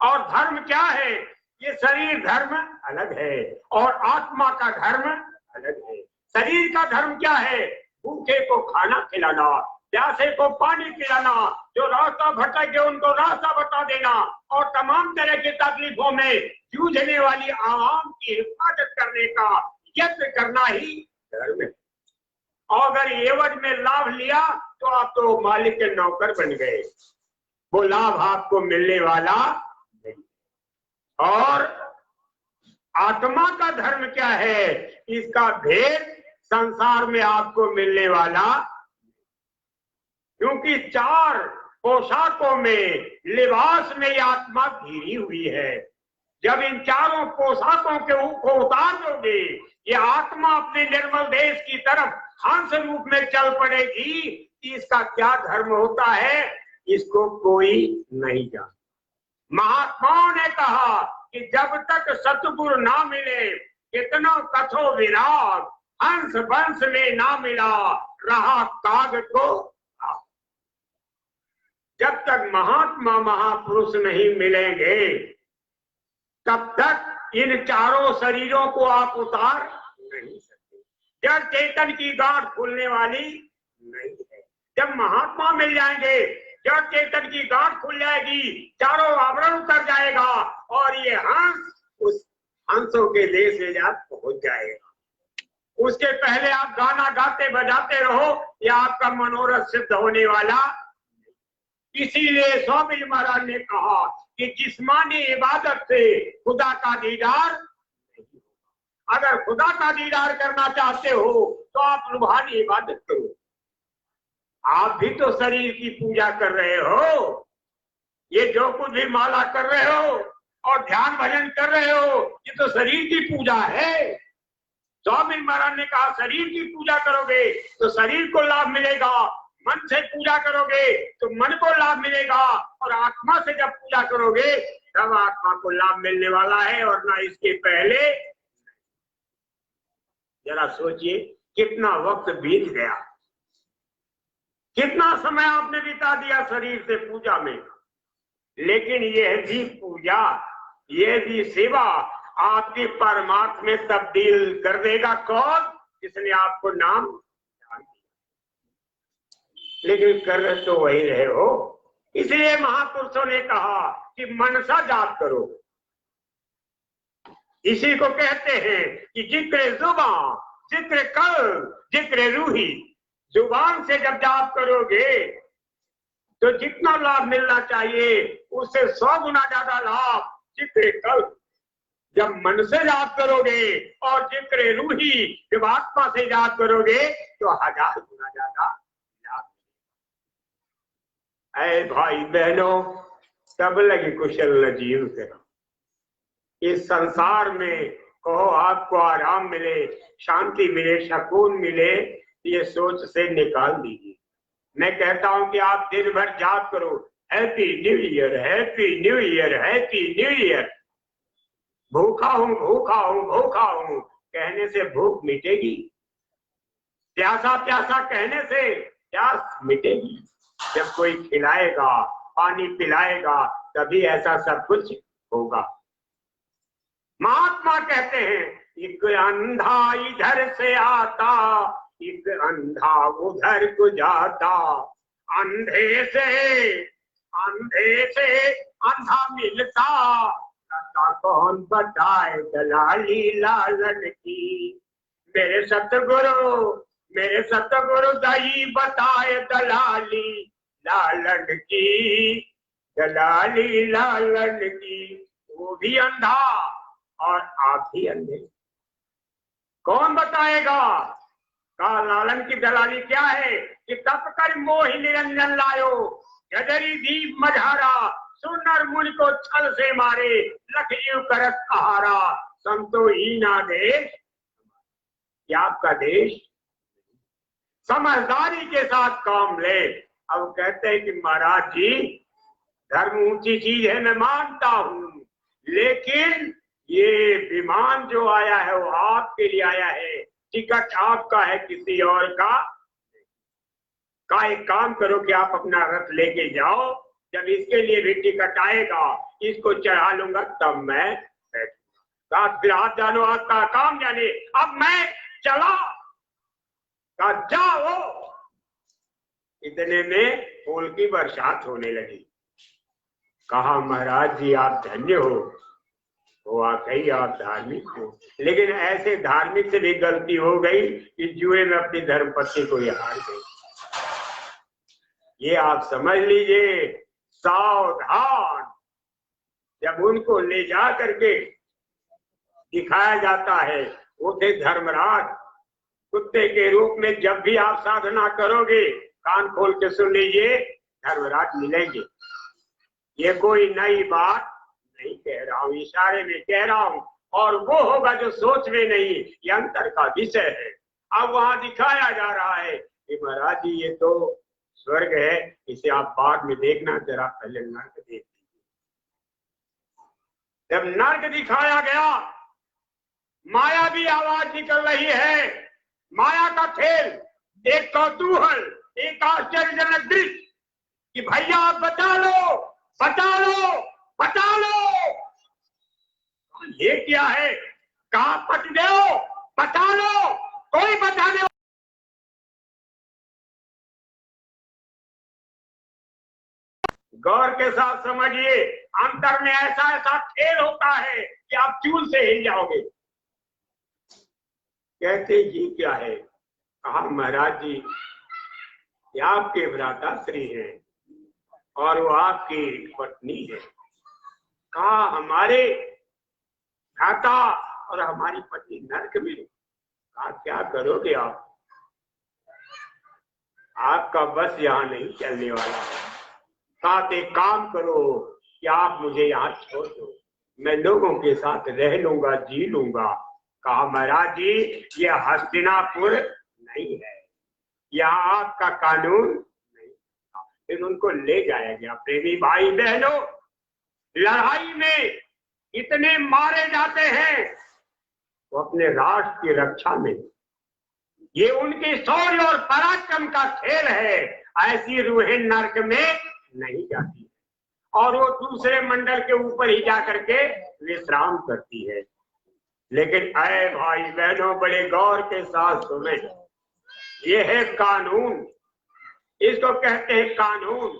और धर्म क्या है? ये शरीर धर्म अलग है और आत्मा का धर्म अलग है। शरीर का धर्म क्या है? भूखे को खाना खिलाना, प्यासे को पानी पिलाना, जो रास्ता भटक गए उनको रास्ता बता देना और तमाम तरह की तकलीफों में जूझने वाली आवाम की हिफाजत करने का यत्न करना ही धर्म है। और अगर एवज में लाभ लिया तो आप तो मालिक के नौकर बन गए। वो लाभ आपको मिलने वाला नहीं। और आत्मा का धर्म क्या है, इसका भेद संसार में आपको मिलने वाला, क्योंकि चार पोशाकों में लिबास में ये आत्मा घिरी हुई है। जब इन चारों पोशाकों के ऊपर उतार दोगे, ये आत्मा अपने निर्मल देश की तरफ हंस रूप में चल पड़ेगी। इसका क्या धर्म होता है इसको कोई नहीं जानता। महात्माओं ने कहा कि जब तक सतगुरु ना मिले कितना कथो विराग, हंस वंश में ना मिला रहा काग को। जब तक महात्मा महापुरुष नहीं मिलेंगे तब तक इन चारों शरीरों को आप उतार नहीं सकते। जड़ चेतन की गांठ खुलने वाली नहीं है। जब महात्मा मिल जाएंगे जड़ चेतन की गांठ खुल जाएगी, चारों आवरण उतर जाएगा और ये हंस उस हंसों के देश में जाकर पहुंच जाएगा। उसके पहले आप गाना गाते बजाते रहो, या आपका मनोरथ सिद्ध होने वाला। इसीलिए स्वामी महाराज ने कहा कि जिस्मानी इबादत से खुदा का दीदार नहीं होगा। अगर खुदा का दीदार करना चाहते हो तो आप रूहानी इबादत करो। आप भी तो शरीर की पूजा कर रहे हो। ये जो कुछ भी माला कर रहे हो और ध्यान भजन कर रहे हो, ये तो शरीर की पूजा है। स्वामी महाराज ने कहा शरीर की पूजा करोगे तो शरीर को लाभ मिलेगा, मन से पूजा करोगे तो मन को लाभ मिलेगा, और आत्मा से जब पूजा करोगे तब आत्मा को लाभ मिलने वाला है और ना इसके पहले। जरा सोचिए कितना वक्त बीत गया, कितना समय आपने बिता दिया शरीर से पूजा में। लेकिन यह भी पूजा, यह भी सेवा आपकी परमात्मा में तब्दील कर देगा कौन? जिसने आपको नाम जान दिया। लेकिन कर रहे तो वही रहे हो। इसलिए महापुरुषों ने कहा कि मनसा जाप करो। इसी को कहते हैं कि जिक्र जुबान, जिक्र कल्ब, जिक्र रूही। जुबान से जब जाप करोगे तो जितना लाभ मिलना चाहिए उससे 100 गुना ज्यादा लाभ जिक्र कल्ब। जब मन से याद करोगे और जिक्र रूही जब आत्मा से याद करोगे तो 1000 गुना ज्यादा याद। ऐ भाई बहनों, सब लगे कुशल नजीब करो। इस संसार में कहो आपको आराम मिले, शांति मिले, सुकून मिले, ये सोच से निकाल दीजिए। मैं कहता हूं कि आप दिन भर याद करो happy new year, happy new year, happy new year. भूखा हूं, भूखा हूं, भूखा हूं कहने से भूख मिटेगी? प्यासा प्यासा कहने से प्यास मिटेगी? जब कोई खिलाएगा पानी पिलाएगा, तभी ऐसा सब कुछ होगा। महात्मा कहते हैं, एक अंधा इधर से आता, एक अंधा उधर को जाता, अंधे से अंधा मिलता, कहता कौन बताए दलाली लालन की। मेरे सतगुरु दई बताए दलाली लालन की, दलाली लालन की। वो भी अंधा और आप भी अंधे, कौन बताएगा? का लालन की दलाली क्या है कि तप कर मोहि निरंजन लायो, गजरी दीप मझारा, सुनर मुनि को छल से मारे, लखीव करत आहारा, संतो ही ना देश, क्या आपका देश? समझदारी के साथ काम ले। अब कहते हैं कि महाराज जी, धर्म ऊंची चीज है, मैं मानता हूं, लेकिन ये विमान जो आया है वो आपके लिए आया है, टिकट आपका है, किसी और का। एक काम करो कि आप अपना रथ लेके जाओ, जब इसके लिए भी टिकट आएगा इसको चढ़ा लूंगा, तब मैं बैठूंगा। फिर आप जानो आपका काम जाने, अब मैं चला। जाओ। इतने में फूल की बरसात होने लगी। कहा महाराज जी आप धन्य हो, वाकई आप धार्मिक हो, लेकिन ऐसे धार्मिक से भी गलती हो गई कि जुए में अपनी धर्मपत्नी को हार गई। ये आप समझ लीजिए, सावधान। जब उनको ले जा करके दिखाया जाता है, वो थे धर्मराज, कुत्ते के रूप में। जब भी आप साधना करोगे, कान खोल के सुन लीजिए, धर्मराज मिलेंगे। ये कोई नई बात नहीं कह रहा हूं, इशारे में कह रहा हूं, और वो होगा जो सोच में नहीं, ये अंतर का विषय है। अब वहां दिखाया जा रहा है कि महाराज जी ये तो स्वर्ग है, इसे आप बाद में देखना, जरा पहले नर्क देख लीजिए। जब नर्क दिखाया गया, माया भी आवाज निकल रही है, माया का खेल, एक कौतूहल, एक आश्चर्यजनक दृश्य कि भैया आप बचा लो, बचा लो, बचा लो। ये क्या है? कहा पट दो, बचा लो, कोई बचाने। गौर के साथ समझिए, अंतर में ऐसा ऐसा खेल होता है कि आप चूल से हिल जाओगे। कहते ये क्या है? कहा महाराज जी ये आपके भ्राताश्री है और वो आपकी पत्नी है। कहा हमारे भ्राता और हमारी पत्नी नरक में। कहा क्या करोगे आप? आपका बस यहाँ नहीं चलने वाला। साथ एक काम करो कि आप मुझे यहाँ छोड़ दो, मैं लोगों के साथ रह लूंगा, जी लूंगा। कहा महाराज जी ये हस्तिनापुर नहीं है, यहाँ आपका कानून नहीं। फिर उनको ले जाया गया। प्रेमी भाई बहनों, लड़ाई में इतने मारे जाते हैं वो अपने राष्ट्र की रक्षा में, ये उनकी शौर्य और पराक्रम का खेल है। ऐसी रूहें नरक में नहीं जाती और वो दूसरे मंडल के ऊपर ही जाकर के विश्राम करती है। लेकिन अरे भाई बहनों, बड़े गौर के साथ सुने, ये है कानून, इसको कहते हैं कानून।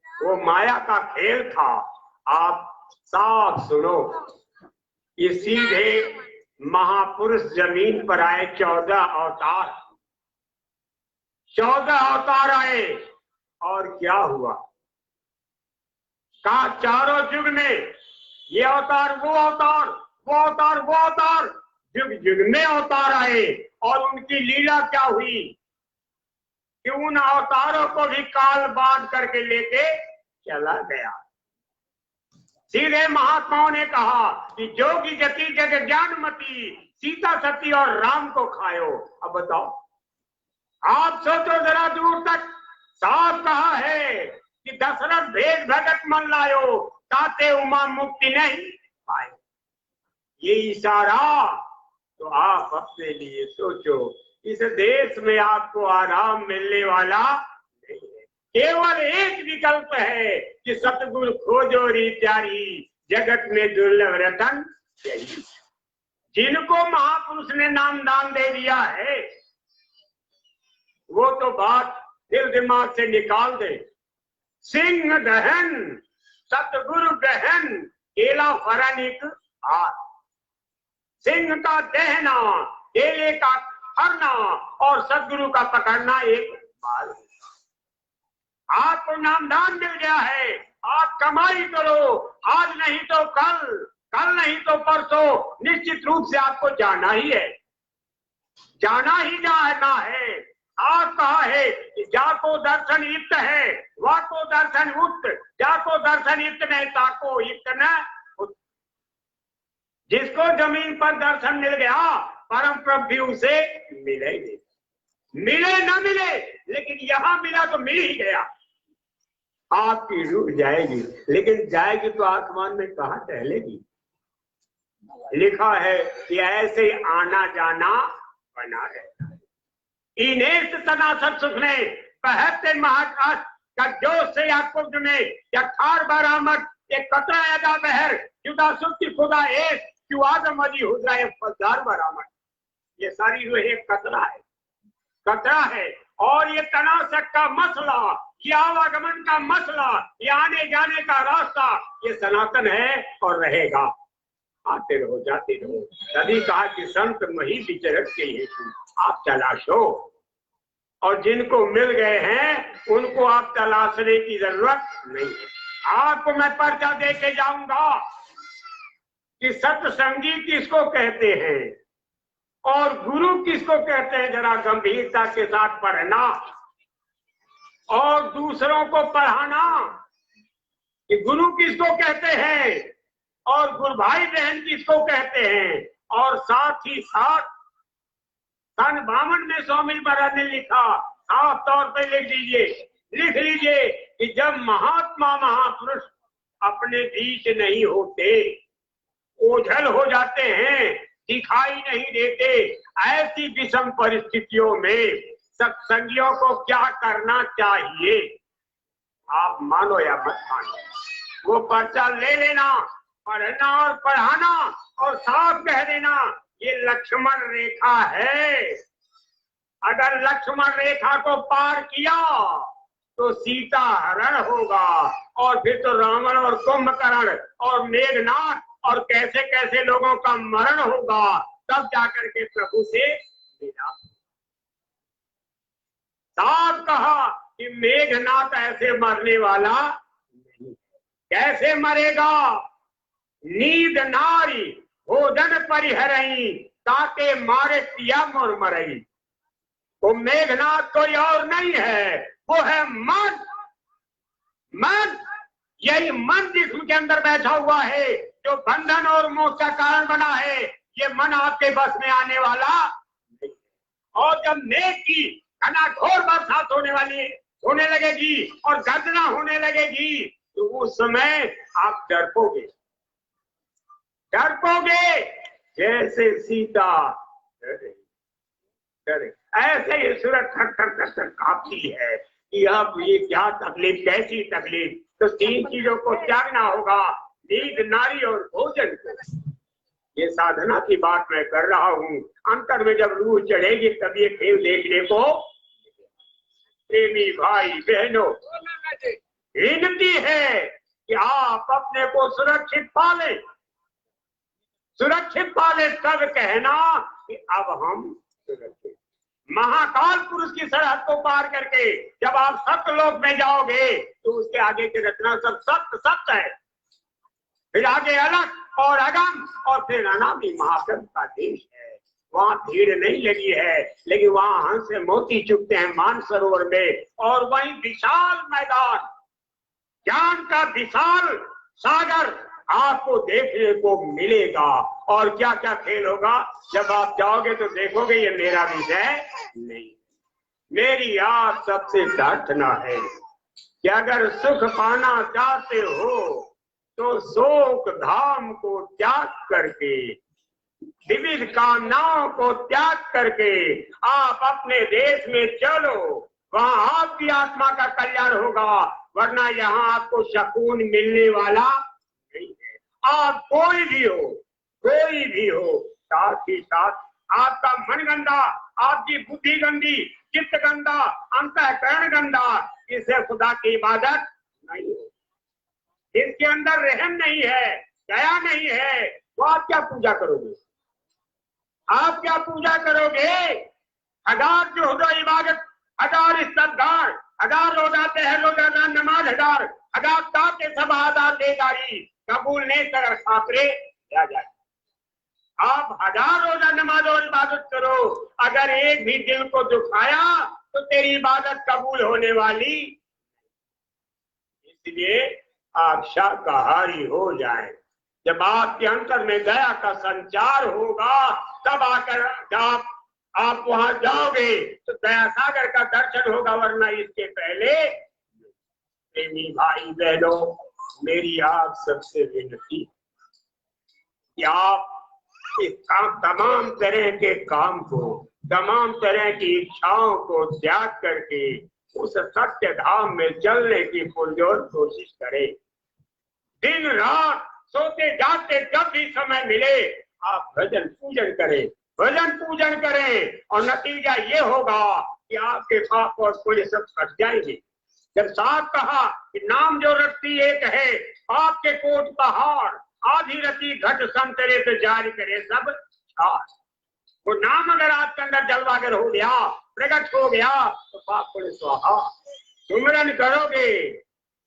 वो माया का खेल था। आप साफ सुनो, ये सीधे महापुरुष जमीन पर आए, 14 अवतार, 14 अवतार आए। और क्या हुआ? कहा चारों युग में ये अवतार, वो अवतार, वो अवतार, वो अवतार, युग युग में अवतार आए। और उनकी लीला क्या हुई कि उन अवतारों को भी काल बांध करके लेके चला गया। सीधे महात्माओं ने कहा कि जोगी जति जग ज्ञानमती, सीता सती और राम को खायो। अब बताओ, आप सोचो जरा दूर तक। साफ कहा है कि दशरथ भेद भगत मन लायो, ताते उमा मुक्ति नहीं पाए। ये इशारा तो आप अपने लिए सोचो। इस देश में आपको आराम मिलने वाला नहीं है। केवल एक विकल्प है कि सतगुरु खोजो री प्यारी, जगत में दुर्लभ रतन यही। जिनको महापुरुष ने नाम दान दे दिया है वो तो बात दिल दिमाग से निकाल दे। सिंह दहन सतगुरु गहन, केला फरनिक हाथ। सिंह का दहना, केले का फरना और सतगुरु का पकड़ना एक बाल। आपको नामदान मिल गया है, आप कमाई करो, आज नहीं तो कल, कल नहीं तो परसों, निश्चित रूप से आपको जाना ही है, जाना ही जाना है। आप कहा है कि जाको दर्शन युक्त है, वाको दर्शन उक्त, जाको दर्शन युक्त नहीं ताको युक्त न उक्त। जिसको जमीन पर दर्शन मिल गया परम प्रभु से मिले नहीं, मिले न मिले, लेकिन यहां मिला तो मिल ही गया। आपकी रूह जाएगी, लेकिन जाएगी तो आसमान में कहां टहलेगी। लिखा है कि ऐसे आना जाना बना है। इनेस सनासत सुखने कहते महाकाश का जोश से याकूब में यखार बरामद एक कतरा अदा बहर जुदा सुक्ति खुदा एस क्यों आदम अजी हुजरा एक फलदार बरामद। ये सारी रूह एक कतरा है, कतरा है। और ये तनासक का मसला, ये आवागमन का मसला, ये आने जाने का रास्ता, ये सनातन है और रहेगा। आते रहो जाते रहो। तभी कहा कि संत मही विचरत के हेतु आप तलाशो, और जिनको मिल गए हैं उनको आप तलाशने की जरूरत नहीं है। आपको मैं पर्चा दे के जाऊंगा कि सत्संगी किसको कहते हैं और गुरु किसको कहते हैं। जरा गंभीरता के साथ पढ़ना और दूसरों को पढ़ाना कि गुरु किसको कहते हैं और गुरु भाई बहन किसको कहते हैं। और साथ ही साथ सन 52 में स्वामी महाराज ने लिखा, साफ तौर पे लिख लीजिए कि जब महात्मा महापुरुष अपने बीच नहीं होते, ओझल हो जाते हैं, दिखाई नहीं देते, ऐसी विषम परिस्थितियों में सत्संगियों को क्या करना चाहिए। आप मानो या मत मानो, वो पर्चा ले लेना, पढ़ना और पढ़ाना और साफ कह देना ये लक्ष्मण रेखा है। अगर लक्ष्मण रेखा को पार किया तो सीता हरण होगा, और फिर तो रावण और कुंभकर्ण और मेघनाथ और कैसे कैसे लोगों का मरण होगा, तब जाकर के प्रभु से मिला। साफ कहा कि मेघनाथ ऐसे मरने वाला नहीं। कैसे मरेगा। नींद नारी भोजन परिहरई, ताके मारे पिया मोर मरई। वो मेघनाथ कोई और नहीं है, वो है मन। मन, यही मन जिस्म के अंदर बैठा हुआ है जो बंधन और मोक्ष का कारण बना है। ये मन आपके बस में आने वाला नहीं। और जब मेघ की घनाघोर बरसात होने लगेगी और गर्जना होने लगेगी तो उस समय आप डरपोगे जैसे सीता डरे। ऐसे ही सूरज थर कांपती है कि अब ये क्या तकलीफ, कैसी तकलीफ। तो 3 चीजों को त्यागना होगा, नींद नारी और भोजन। ये साधना की बात मैं कर रहा हूँ। अंतर में जब रूह चढ़ेगी तब ये खेल देखने को। प्रेमी भाई बहनों, विनती है कि आप अपने को सुरक्षित पालें, सुरक्षित पाले, तब कहना कि अब हम सुरक्षित। महाकाल पुरुष की सरहद को पार करके जब आप सत्यलोक में जाओगे तो उसके आगे की रचना सब सत्य है। फिर आगे अलग और अगम और फिर अनामी महाप्रभु का देश है। वहाँ भीड़ नहीं लगी है, लेकिन वहाँ हंस से मोती चुगते हैं मानसरोवर में। और वहीं विशाल मैदान, ज्ञान का विशाल सागर आपको देखने को मिलेगा। और क्या क्या खेल होगा जब आप जाओगे तो देखोगे ये मेरा विषय नहीं। मेरी आप सबसे प्रार्थना है कि अगर सुख पाना चाहते हो तो शोक धाम को त्याग करके, विविध कामनाओं को त्याग करके आप अपने देश में चलो, वहां आपकी आत्मा का कल्याण होगा, वरना यहाँ आपको सुकून मिलने वाला नहीं है। आप कोई भी हो, साथ ही साथ आपका मन गंदा, आपकी बुद्धि गंदी, चित्त गंदा, अंतःकरण गंदा, इससे खुदा की इबादत नहीं हो। इसके अंदर रहम नहीं है, दया नहीं है, तो आप क्या पूजा करोगे? आप क्या पूजा करोगे? हजार जो हो इबादत, हजार इस्तगफार, हजार रोजा रोजाना नमाज, हजार ताके सब आदात देदारी कबूल नहीं कर खातरे क्या जाए। आप हजार रोजा नमाज और इबादत करो, अगर एक भी दिल को दुखाया तो तेरी इबादत कबूल होने वाली। इसलिए आप शाकाहारी हो जाए। जब आपके अंतर में दया का संचार होगा, तब आकर आप वहां जाओगे तो दया सागर का दर्शन होगा, वरना इसके पहले प्रेमी भाई बहनों, मेरी आप सबसे विनती कि आप इस तमाम तरह के काम को, तमाम तरह की इच्छाओं को त्याग करके उस सत्य धाम में चलने की पुरजोर कोशिश करें। दिन रात सोते जाते जब भी समय मिले आप भजन पूजन करें, भजन पूजन करें, और नतीजा ये होगा कि आपके पाप और पुण्य सब कट जाएंगे। जब साथ कहा कि नाम जो रखती एक है, पाप के कोट पहाड़, आधी रति घट संतरे पे जारी करे सब छाड़। वो नाम अगर आपके अंदर जलवागर हो गया, प्रकट हो गया, तो पाप पुण्य स्वाहा। सुमिरन करोगे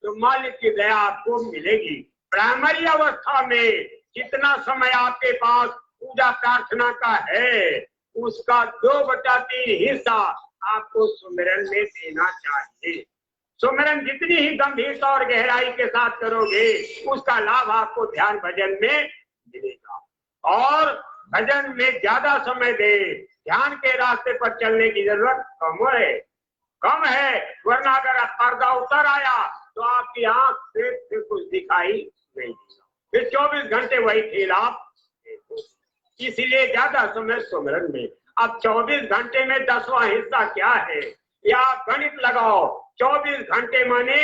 तो मालिक की दया आपको मिलेगी। प्राइमरी अवस्था में जितना समय आपके पास पूजा प्रार्थना का है, उसका 2/3 हिस्सा आपको सुमिरन में देना चाहिए। सुमिरन जितनी ही गंभीरता और गहराई के साथ करोगे, उसका लाभ आपको ध्यान भजन में मिलेगा। और भजन में ज्यादा समय दे, ध्यान के रास्ते पर चलने की जरूरत कम है, वरना अगर पर्दा उतर आया तो आपकी आंख से कुछ दिखाई नहीं देगा, फिर 24 घंटे वही खेल आप। इसलिए ज्यादा समय सुमिरन में। अब 24 घंटे में 10वां हिस्सा क्या है, या आप गणित लगाओ। 24 घंटे माने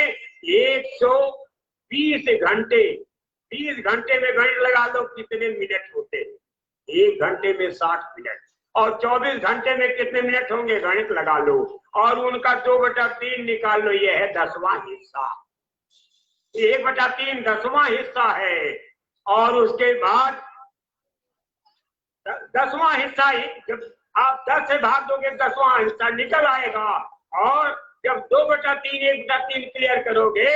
120 घंटे। 20 घंटे में गणित लगा लो कितने मिनट होते हैं। 1 घंटे में 60 मिनट, और 24 घंटे में कितने मिनट होंगे गणित लगा लो, और उनका 2/3 निकाल लो, ये है 10वां हिस्सा। 1/3 10वां हिस्सा है, और उसके बाद 10वां हिस्सा ही, जब आप 10 से भाग दोगे 10वां हिस्सा निकल आएगा। और जब 2/3 1/3 क्लियर करोगे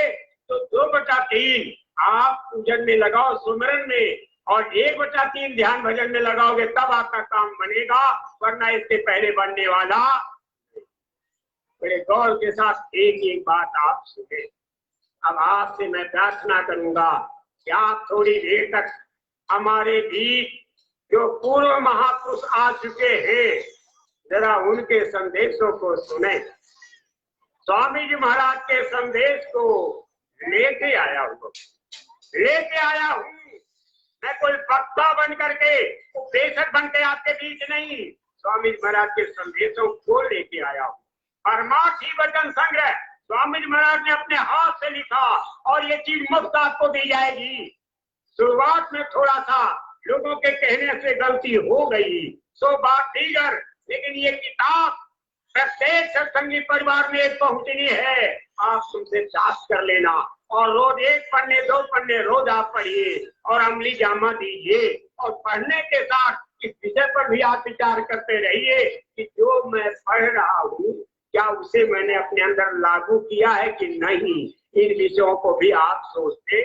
तो 2/3 आप पूजन में लगाओ, सुमिरन में, और 1/3 ध्यान भजन में लगाओगे, तब आपका काम बनेगा, वरना इससे पहले बनने वाला। बड़े गौर के साथ एक बात आप सुने। अब आपसे मैं प्रार्थना करूंगा कि आप थोड़ी देर तक हमारे बीच जो पूर्व महापुरुष आ चुके हैं, जरा उनके संदेशों को सुने। स्वामी जी महाराज के संदेश को लेके आया हूँ। मैं कोई वक्ता बन करके, उपदेशक बन के आपके बीच नहीं, स्वामी जी महाराज के संदेशों को लेके आया हूँ। परमार्थी वचन संग्रह स्वामी जी महाराज ने अपने हाथ से लिखा, और ये चीज मुफ्त आपको दी जाएगी। शुरुआत में थोड़ा सा लोगों के कहने से गलती हो गई, सो बात दीगर, लेकिन ये किताब प्रत्येक सत्संगी परिवार में पहुंचनी है। आप तुमसे दास कर लेना, और रोज 1 पन्ने 2 पन्ने रोज आप पढ़िए, और अमली जामा दीजिए, और पढ़ने के साथ इस विषय पर भी आप विचार करते रहिए कि जो मैं पढ़ रहा हूँ, क्या उसे मैंने अपने अंदर लागू किया है कि नहीं। इन विषयों को भी आप सोचते,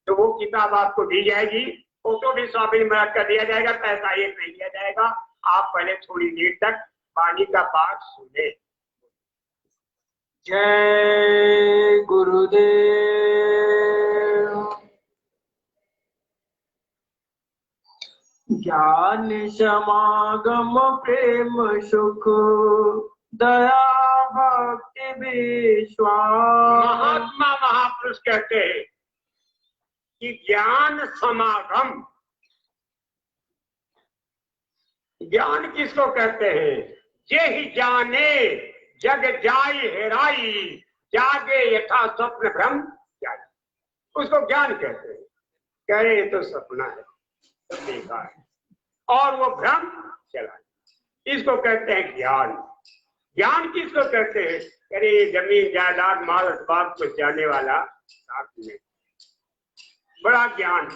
तो वो किताब आपको दी जाएगी। फोटो भी स्वामी महाराज का दिया जाएगा, पैसा एक नहीं दिया जाएगा। आप पहले थोड़ी देर तक वाणी का पाठ सुने। जय गुरुदेव। ज्ञान समागम प्रेम सुख दया भक्ति विश्वास। महात्मा महापुरुष कहते हैं कि ज्ञान समागम, ज्ञान किसको कहते हैं? ये ही जाने जग जाई हेराई, जागे यथा स्वप्न भ्रम जाई। उसको ज्ञान कहते हैं। कह रहे ये तो सपना है, सब बेकार है, और वो भ्रम चला। इसको कहते हैं ज्ञान। ज्ञान किसको कहते हैं? अरे ये जमीन जायदाद माल असबाब को जाने वाला साथ में बड़ा ज्ञान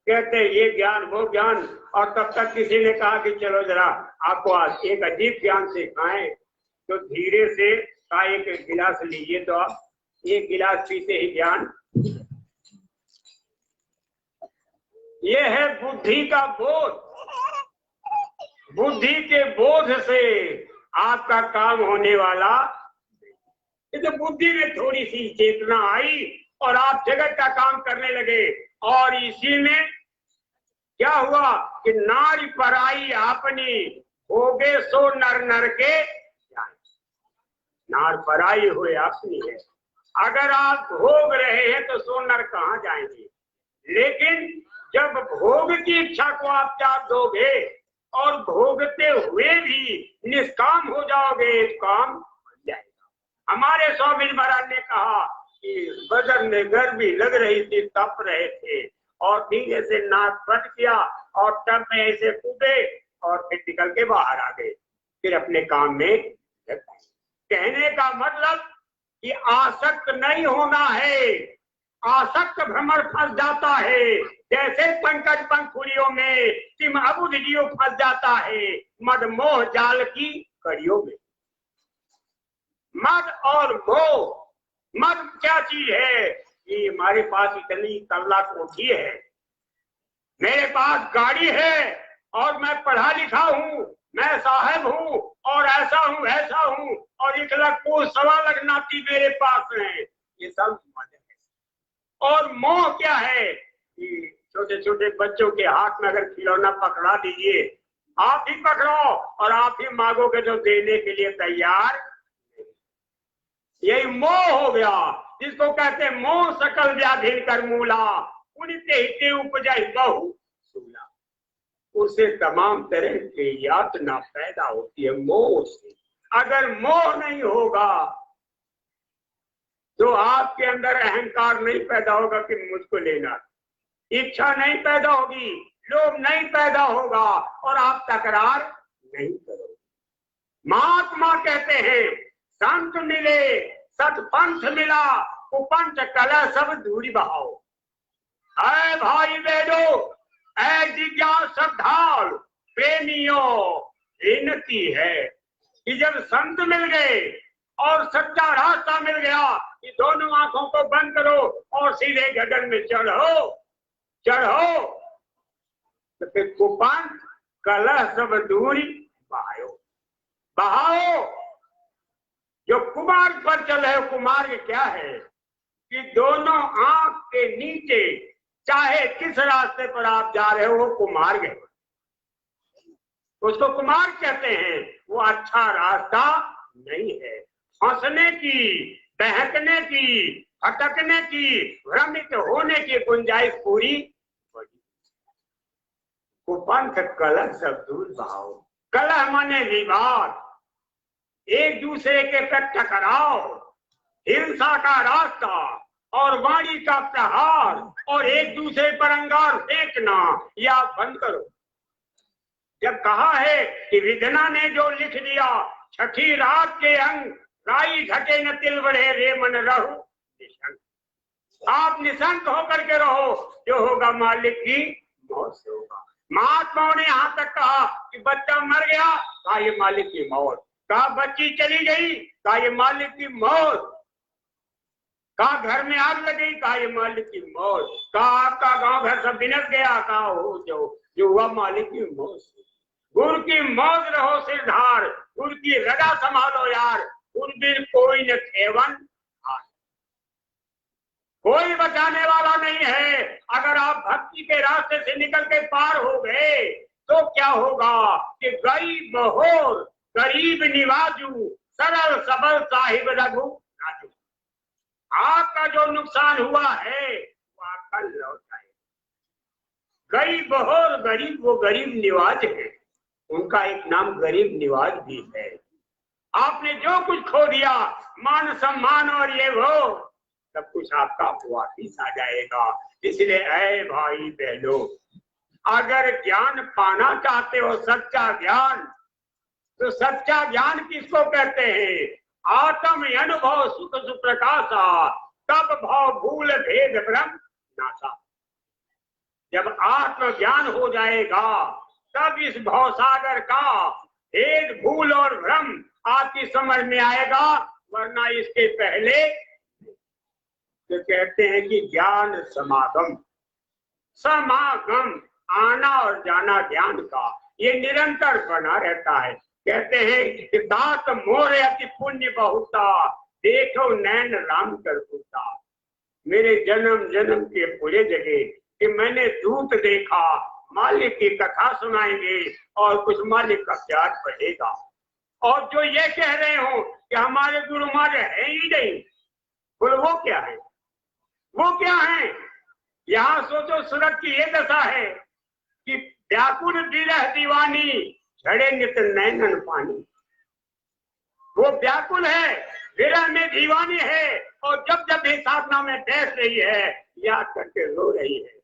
कहते हैं, ये ज्ञान वो ज्ञान। और तब तक किसी ने कहा कि चलो जरा आपको आज एक अजीब ज्ञान सिखाएं, तो धीरे से कहा एक गिलास लीजिए, तो आप एक गिलास पीते ही ज्ञान। ये है बुद्धि का बोध। बुद्धि के बोध से आपका काम होने वाला। तो बुद्धि में थोड़ी सी चेतना आई और आप जगत का काम करने लगे, और इसी में क्या हुआ कि नारी पराई आपनी हो गए सो नर नर के जाने। नार पराई हुए अपनी है। अगर आप भोग रहे हैं तो सो नर कहाँ जाएंगे? लेकिन जब भोग की इच्छा को आप त्याग दोगे और भोगते हुए भी निष्काम हो जाओगे, काम बन जाएगा। हमारे स्वामी महाराज ने कहा कि बदन में गर्मी लग रही थी, तप रहे थे, और धीरे से नाक बंद किया और तब में ऐसे कूदे और फिर निकल के बाहर आ गए, फिर अपने काम में लग गए। कहने का मतलब कि आसक्त नहीं होना है। आसक्त भ्रमण फंस जाता है, जैसे पंकज पंखुड़ियों में सिम अबुध जीव फंस जाता है मद मोह जाल की कड़ियों में। मद और मोह, मद क्या चीज है? कि हमारे पास इतनी तल्ला कोठी है, मेरे पास गाड़ी है, और मैं पढ़ा लिखा हूँ, मैं साहब हूँ, और ऐसा हूँ वैसा हूँ, और 1 लाख को 1.25 लाख नाती मेरे पास है। ये सब मद है। और मोह क्या है? कि छोटे छोटे बच्चों के हाथ में अगर खिलौना पकड़ा दीजिए, आप ही पकड़ो और आप ही मांगोगे तो देने के लिए तैयार। यही मोह हो गया, जिसको कहते हैं मोह सकल व्याधि कर मूला, उनते हिते उपजाई बहु सूला। उससे तमाम तरह की यातना पैदा होती है, मोह से। अगर मोह नहीं होगा तो आपके अंदर अहंकार नहीं पैदा होगा कि मुझको लेना, इच्छा नहीं पैदा होगी, लोभ नहीं पैदा होगा, और आप तकरार नहीं करोगे। महात्मा कहते हैं संत मिले सतपंथ मिला, कुपंथ कला सब दूरी बहाओ। ऐ भाई बेदो, ऐ जिज्ञास श्रद्धाल प्रेमियों, विनती है कि जब संत मिल गए और सच्चा रास्ता मिल गया, कि दोनों आंखों को बंद करो और सीधे गगन में चढ़ो चढ़ो, तो फिर कुपंथ कलह सब दूरी बहाओ बहाओ। जो कुमार्ग पर चले, कुमार्ग क्या है? कि दोनों आंख के नीचे चाहे किस रास्ते पर आप जा रहे हो, वो कुमार्ग है। उसको कुमार्ग कहते हैं। वो अच्छा रास्ता नहीं है। फंसने की, बहकने की, भटकने की, भ्रमित होने की गुंजाइश पूरी बड़ी। कुपंथ कलह सब दूर बहाओ। कलह माने विवाद, एक दूसरे के पर टकराव, हिंसा का रास्ता और वाणी का प्रहार, और एक दूसरे पर अंगार फेंकना, या बंद करो। जब कहा है कि विधना ने जो लिख दिया, छठी रात के अंग राई घटे न तिल बढ़े रे मन रहो निशंक। आप निशंक होकर के रहो, जो होगा मालिक की मौत से होगा। महात्माओं ने यहाँ तक कहा कि बच्चा मर गया, कहा ये मालिक की मौत। कहा बच्ची चली गई, कहा ये मालिक की मौत। कहा घर में आग लगी, कहा ये मालिक की मौत। कहा आपका गांव घर सब बिनस गया, कहा हो जो हुआ मालिक की मौत। गुरु की मौज रहो सिरधार, गुरु की रजा संभालो यार, गुरु बिन कोई न खेवन हार। कोई बचाने वाला नहीं है। अगर आप भक्ति के रास्ते से निकल के पार हो गए तो क्या होगा कि गरीब बहोर गरीब निवाजू, सरल सबल साहिब रघु राजू। आपका जो नुकसान हुआ है वो आपका लौट आए। गरीब बहोर गरीब, वो गरीब निवाज है, उनका एक नाम गरीब निवाज भी है। आपने जो कुछ खो दिया, मान सम्मान और ये वो, सब कुछ आपका वापिस आ जाएगा। इसलिए ऐ भाई बहनों, अगर ज्ञान पाना चाहते हो, सच्चा ज्ञान, तो सच्चा ज्ञान किसको कहते हैं? आत्म अनुभव सुख सुप्रकाशा, तब भाव भूल भेद भ्रम नाशा। जब आत्म ज्ञान हो जाएगा, तब इस भवसागर का भेद भूल और भ्रम आपकी समझ में आएगा, वरना इसके पहले तो कहते हैं कि ज्ञान समागम, समागम आना और जाना ज्ञान का, ये निरंतर बना रहता है। कहते हैं कि दात मोरे अति पुण्य बहुता, देखो नैन राम कर पूता। मेरे जन्म जन्म के पूरे जगह कि मैंने दूत देखा, मालिक की कथा सुनाएंगे और कुछ मालिक का प्यार बढ़ेगा। और जो ये कह रहे हो कि हमारे गुरु महाराज है ही नहीं, बोलो वो क्या है? वो क्या है? यहाँ सोचो, सूरत की ये दशा है कि व्याकुल विरह दीवानी, झड़े नित नैनन पानी। वो व्याकुल है, विरह में दीवानी है, और जब जब भी साधना में बैठ रही है, याद करके रो रही है।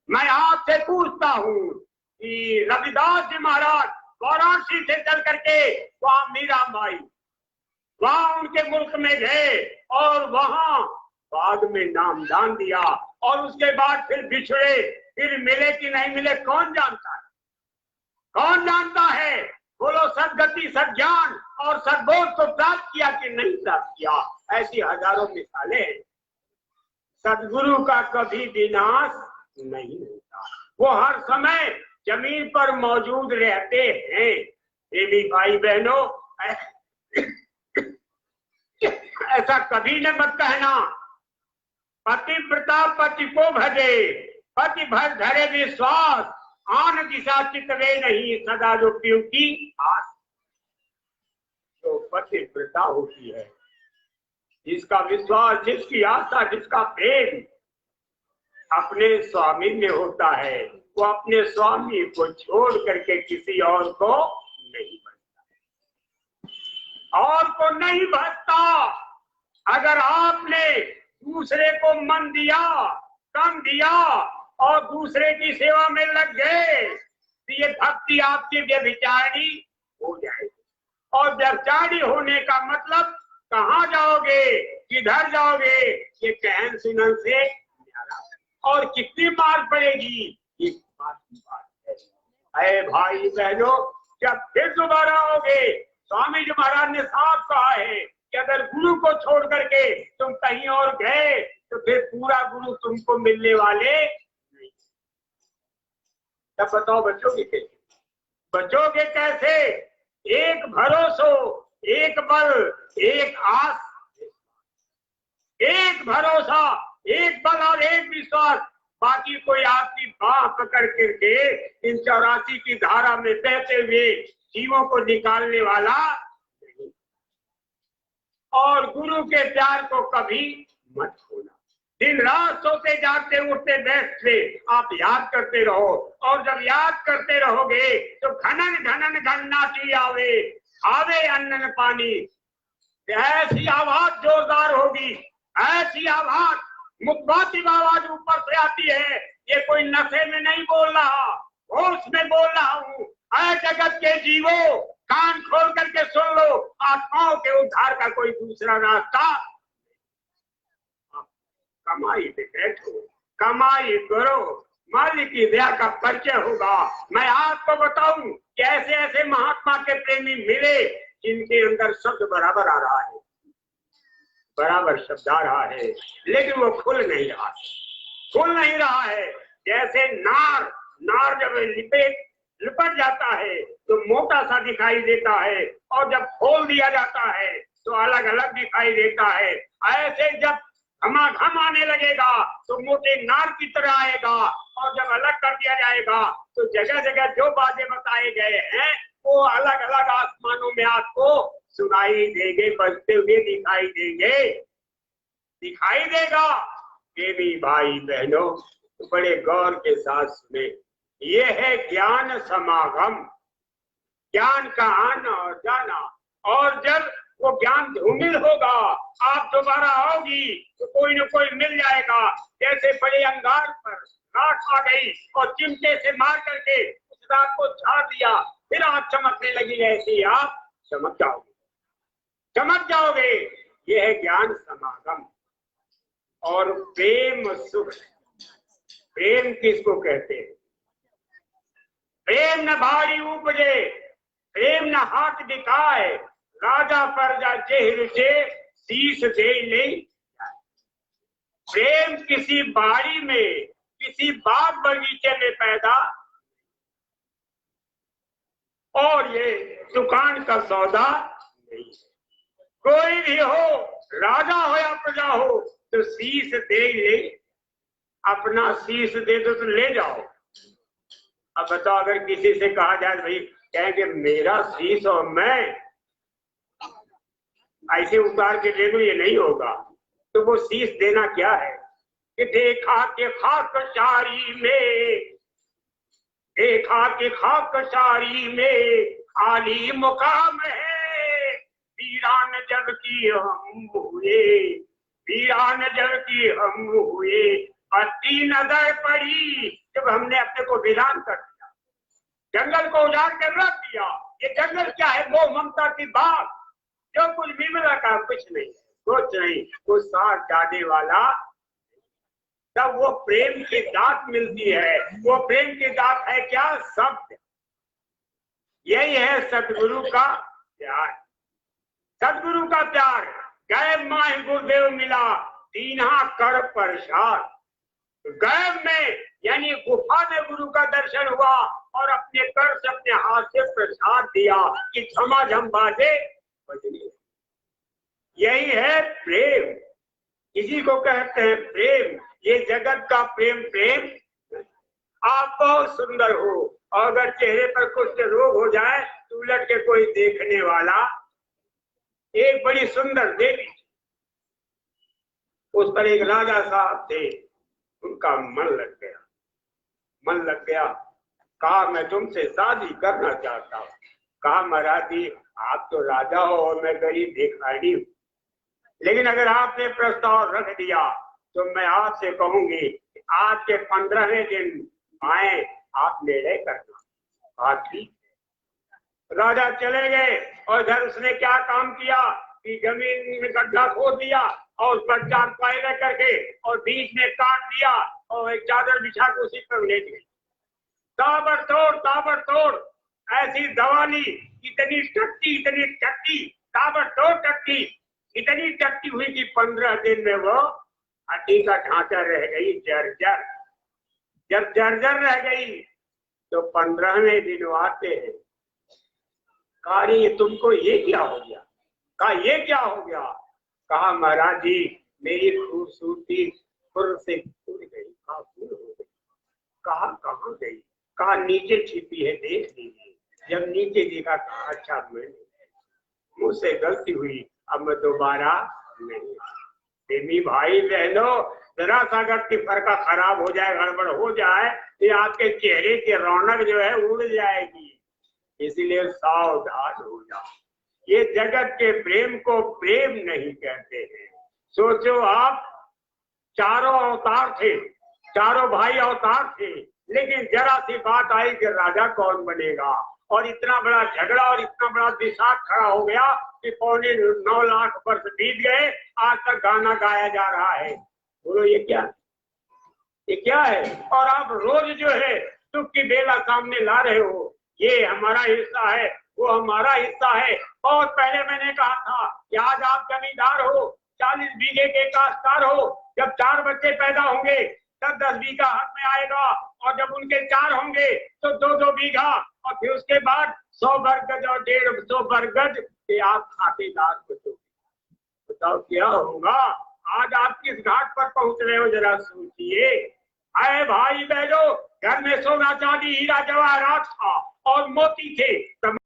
मैं आपसे पूछता हूँ कि रविदास जी महाराज वाराणसी से चल करके वहां मीराबाई, वहां उनके मुल्क में गए और वहां बाद में नामदान दिया, और उसके बाद फिर बिछड़े, फिर मिले कि नहीं मिले कौन जानता है? कौन जानता है? बोलो, सदगति सज्ञान और सद्बोध को प्राप्त किया कि नहीं प्राप्त किया? ऐसी हजारों मिसालें हैं। सदगुरु का कभी विनाश नहीं होता, वो हर समय जमीन पर मौजूद रहते हैं। देवी भाई बहनों, ऐसा कभी न मत कहना। पतिव्रता पति को भजे, पति भर धरे विश्वास, आन दिशा चितवे नहीं, सदा जो पीऊ की आस। तो पतिव्रता होती है जिसका विश्वास, जिसकी आस्था, जिसका प्रेम अपने स्वामी में होता है, वो अपने स्वामी को छोड़ करके किसी और को नहीं भजता, और को नहीं भजता। अगर आपने दूसरे को मन दिया, कम दिया और दूसरे की सेवा में लग गए, तो ये भक्ति आपकी व्यभिचारिणी हो जाएगी। और व्यभिचारिणी होने का मतलब कहाँ जाओगे, किधर जाओगे, ये कहन सुनन से और कितनी मार पड़ेगी, ये बात है। अरे भाई बहनों, जब फिर दोबारा आओगे, स्वामी जी महाराज ने साफ कहा है कि अगर गुरु को छोड़ करके तुम कहीं और गए, तो फिर पूरा गुरु तुमको मिलने वाले नहीं। तब बताओ बचोगे कैसे? बचोगे कैसे? एक भरोसो, एक बल, एक आस, एक भरोसा, एक बल और एक विश्वास। बाकी कोई आपकी बाह पकड़ करके इन 84 की धारा में बहते हुए जीवों को निकालने वाला नहीं। और गुरु के प्यार को कभी मत खोना। दिन रात सोते जागते उठते बैठते आप याद करते रहो, और जब याद करते रहोगे तो घनन घनन घन्नाची आवे, आवे अन्नन पानी। ऐसी आवाज जोरदार होगी, ऐसी आवाज, मुखबाती आवाज ऊपर से आती है। ये कोई नशे में नहीं बोल रहा, होश में बोल रहा हूँ। ऐ जगत के जीवो, कान खोल करके सुन लो, आत्माओं के उद्धार का कोई दूसरा रास्ता। कमाई पे बैठो, कमाई करो, मालिक की दया का परिचय होगा। मैं आपको बताऊं कि ऐसे ऐसे महात्मा के प्रेमी मिले जिनके अंदर शब्द बराबर आ रहा है, बराबर शब्द आ रहा है, लेकिन वो खुल नहीं रहा, खुल नहीं रहा है। जैसे नार जब लिपट जाता है तो मोटा सा दिखाई देता है, और जब खोल दिया जाता है तो अलग अलग दिखाई देता है। ऐसे जब घमाघम आने लगेगा तो मोटे नार की तरह आएगा, और जब अलग कर दिया जाएगा तो जगह जगह जो बातें बताए गए हैं वो अलग अलग आसमानों में आपको सुनाई देंगे, बजते हुए दिखाई देंगे, दिखाई देगा। देवी भाई बहनों, तो बड़े गौर के साथ सुने, ये है ज्ञान समागम, ज्ञान का आना और जाना। और जब वो ज्ञान धूमिल होगा। आप दोबारा आओगी तो कोई न कोई मिल जाएगा। जैसे बड़े अंगार पर राख आ गई और चिमटे से मार करके उस राख को झाड़ दिया, फिर आप चमकने लगी, ऐसे ही आप चमक जाओगे, चमक जाओगे। यह है ज्ञान समागम। और प्रेम सुख, प्रेम किसको कहते हैं? प्रेम न भारी उपजे, प्रेम न हाथ दिखाए, राजा प्रजा चेहरे से शीश दे ले। प्रेम किसी बाड़ी में, किसी बाग बगीचे में पैदा, और ये दुकान का सौदा नहीं। कोई भी हो, राजा हो या प्रजा हो, तो शीश दे ले। अपना शीश दे दो तो ले जाओ। अब बताओ, अगर किसी से कहा जाए भाई, कहेंगे मेरा शीश और मैं ऐसे उतार के ले लो, ये नहीं होगा। तो वो शीश देना क्या है कि देखा के खाकसारी में, देखा के खाकसारी में आली मुकाम है। वीरान जब की हम हुए, वीरान जब की हम हुए, अति नजर पड़ी जब हमने अपने को वीरान कर दिया, जंगल को उजाड़ कर रख दिया। ये जंगल क्या है? वो ममता की बात, जो कुछ भी मिला का कुछ नहीं, कुछ नहीं, कुछ साथ जाने वाला। तब वो प्रेम की दात मिलती है। वो प्रेम की दात है क्या? शब्द। यही है सतगुरु का प्यार। सतगुरु का प्यार। गैब माह गुरुदेव मिला, दीन्हा कर प्रसाद। गैब में यानी गुफा में गुरु का दर्शन हुआ और अपने कर से, अपने हाथ से प्रसाद दिया कि झमाझम बाजे बजनी। यही है प्रेम। इसी को कहते हैं प्रेम। ये जगत का प्रेम प्रेम। आप बहुत सुंदर हो और अगर चेहरे पर कुछ रोग हो जाए तो उलट के कोई देखने वाला, एक बड़ी सुंदर देवी, उस पर एक राजा साहब थे, उनका मन लग गया, मन लग गया। कहा मैं तुमसे शादी करना चाहता हूँ। कहा महाराज जी, आप तो राजा हो और मैं गरीब भिखारी हूँ, लेकिन अगर आपने प्रस्ताव रख दिया तो मैं आपसे कहूंगी कि आज के 15वें दिन आए, आप निर्णय करना। कहा ठीक। राजा चले गए और इधर उसने क्या काम किया कि जमीन में गड्ढा खोद दिया और उस पर 4 पायरे करके और बीच में काट दिया और एक चादर बिछा के उसी पर लेट गई। ताबड़तोड़ ऐसी दवाली, इतनी टट्टी, ताबड़तोड़ टट्टी, इतनी टट्टी हुई कि 15 दिन में वो हड्डी का ढांचा रह गई जर्जर। जब जर्जर रह गई तो 15वें दिन आते हैं। कहा तुमको ये क्या हो गया? कहा ये क्या हो गया? कहा महाराज जी, मेरी खूबसूरती खुर से खुल गई। कहा खुल हो गई? कहा कहाँ गई? कहा नीचे छिपी है, देख लीजिए। जब नीचे देखा, कहा अच्छा मैंने मुझसे गलती हुई, अब मैं दोबारा नहीं। प्रेमी भाई बहनों, जरा सा अगर टिफर का खराब हो जाए, गड़बड़ हो जाए, तो आपके चेहरे की रौनक जो है उड़ जाएगी। इसलिए सावधान हो जाओ। ये जगत के प्रेम को प्रेम नहीं कहते हैं। सोचो आप, चारों अवतार थे, चारों भाई अवतार थे, लेकिन जरा सी बात आई कि राजा कौन बनेगा, और इतना बड़ा झगड़ा और इतना बड़ा विषाद खड़ा हो गया कि 9.25 लाख वर्ष बीत गए, आज तक गाना गाया जा रहा है। बोलो ये क्या, ये क्या है? और आप रोज जो है सुख की बेला सामने ला रहे हो, ये हमारा हिस्सा है, वो हमारा हिस्सा है। बहुत पहले मैंने कहा था कि आज आप जमींदार हो, 40 बीघे के काश्तकार हो, जब 4 बच्चे पैदा होंगे तब 10 बीघा हाथ में आएगा, और जब उनके 4 होंगे तो 2-2 बीघा, और फिर उसके बाद 100 बरगद और 150 बरगद के आप खातेदार बचोगे। बताओ क्या होगा? आज आप किस घाट पर पहुंच रहे हो, जरा सोचिए। अरे भाई बहनों, घर में सोना चांदी हीरा जवाहरात था और मोती थे।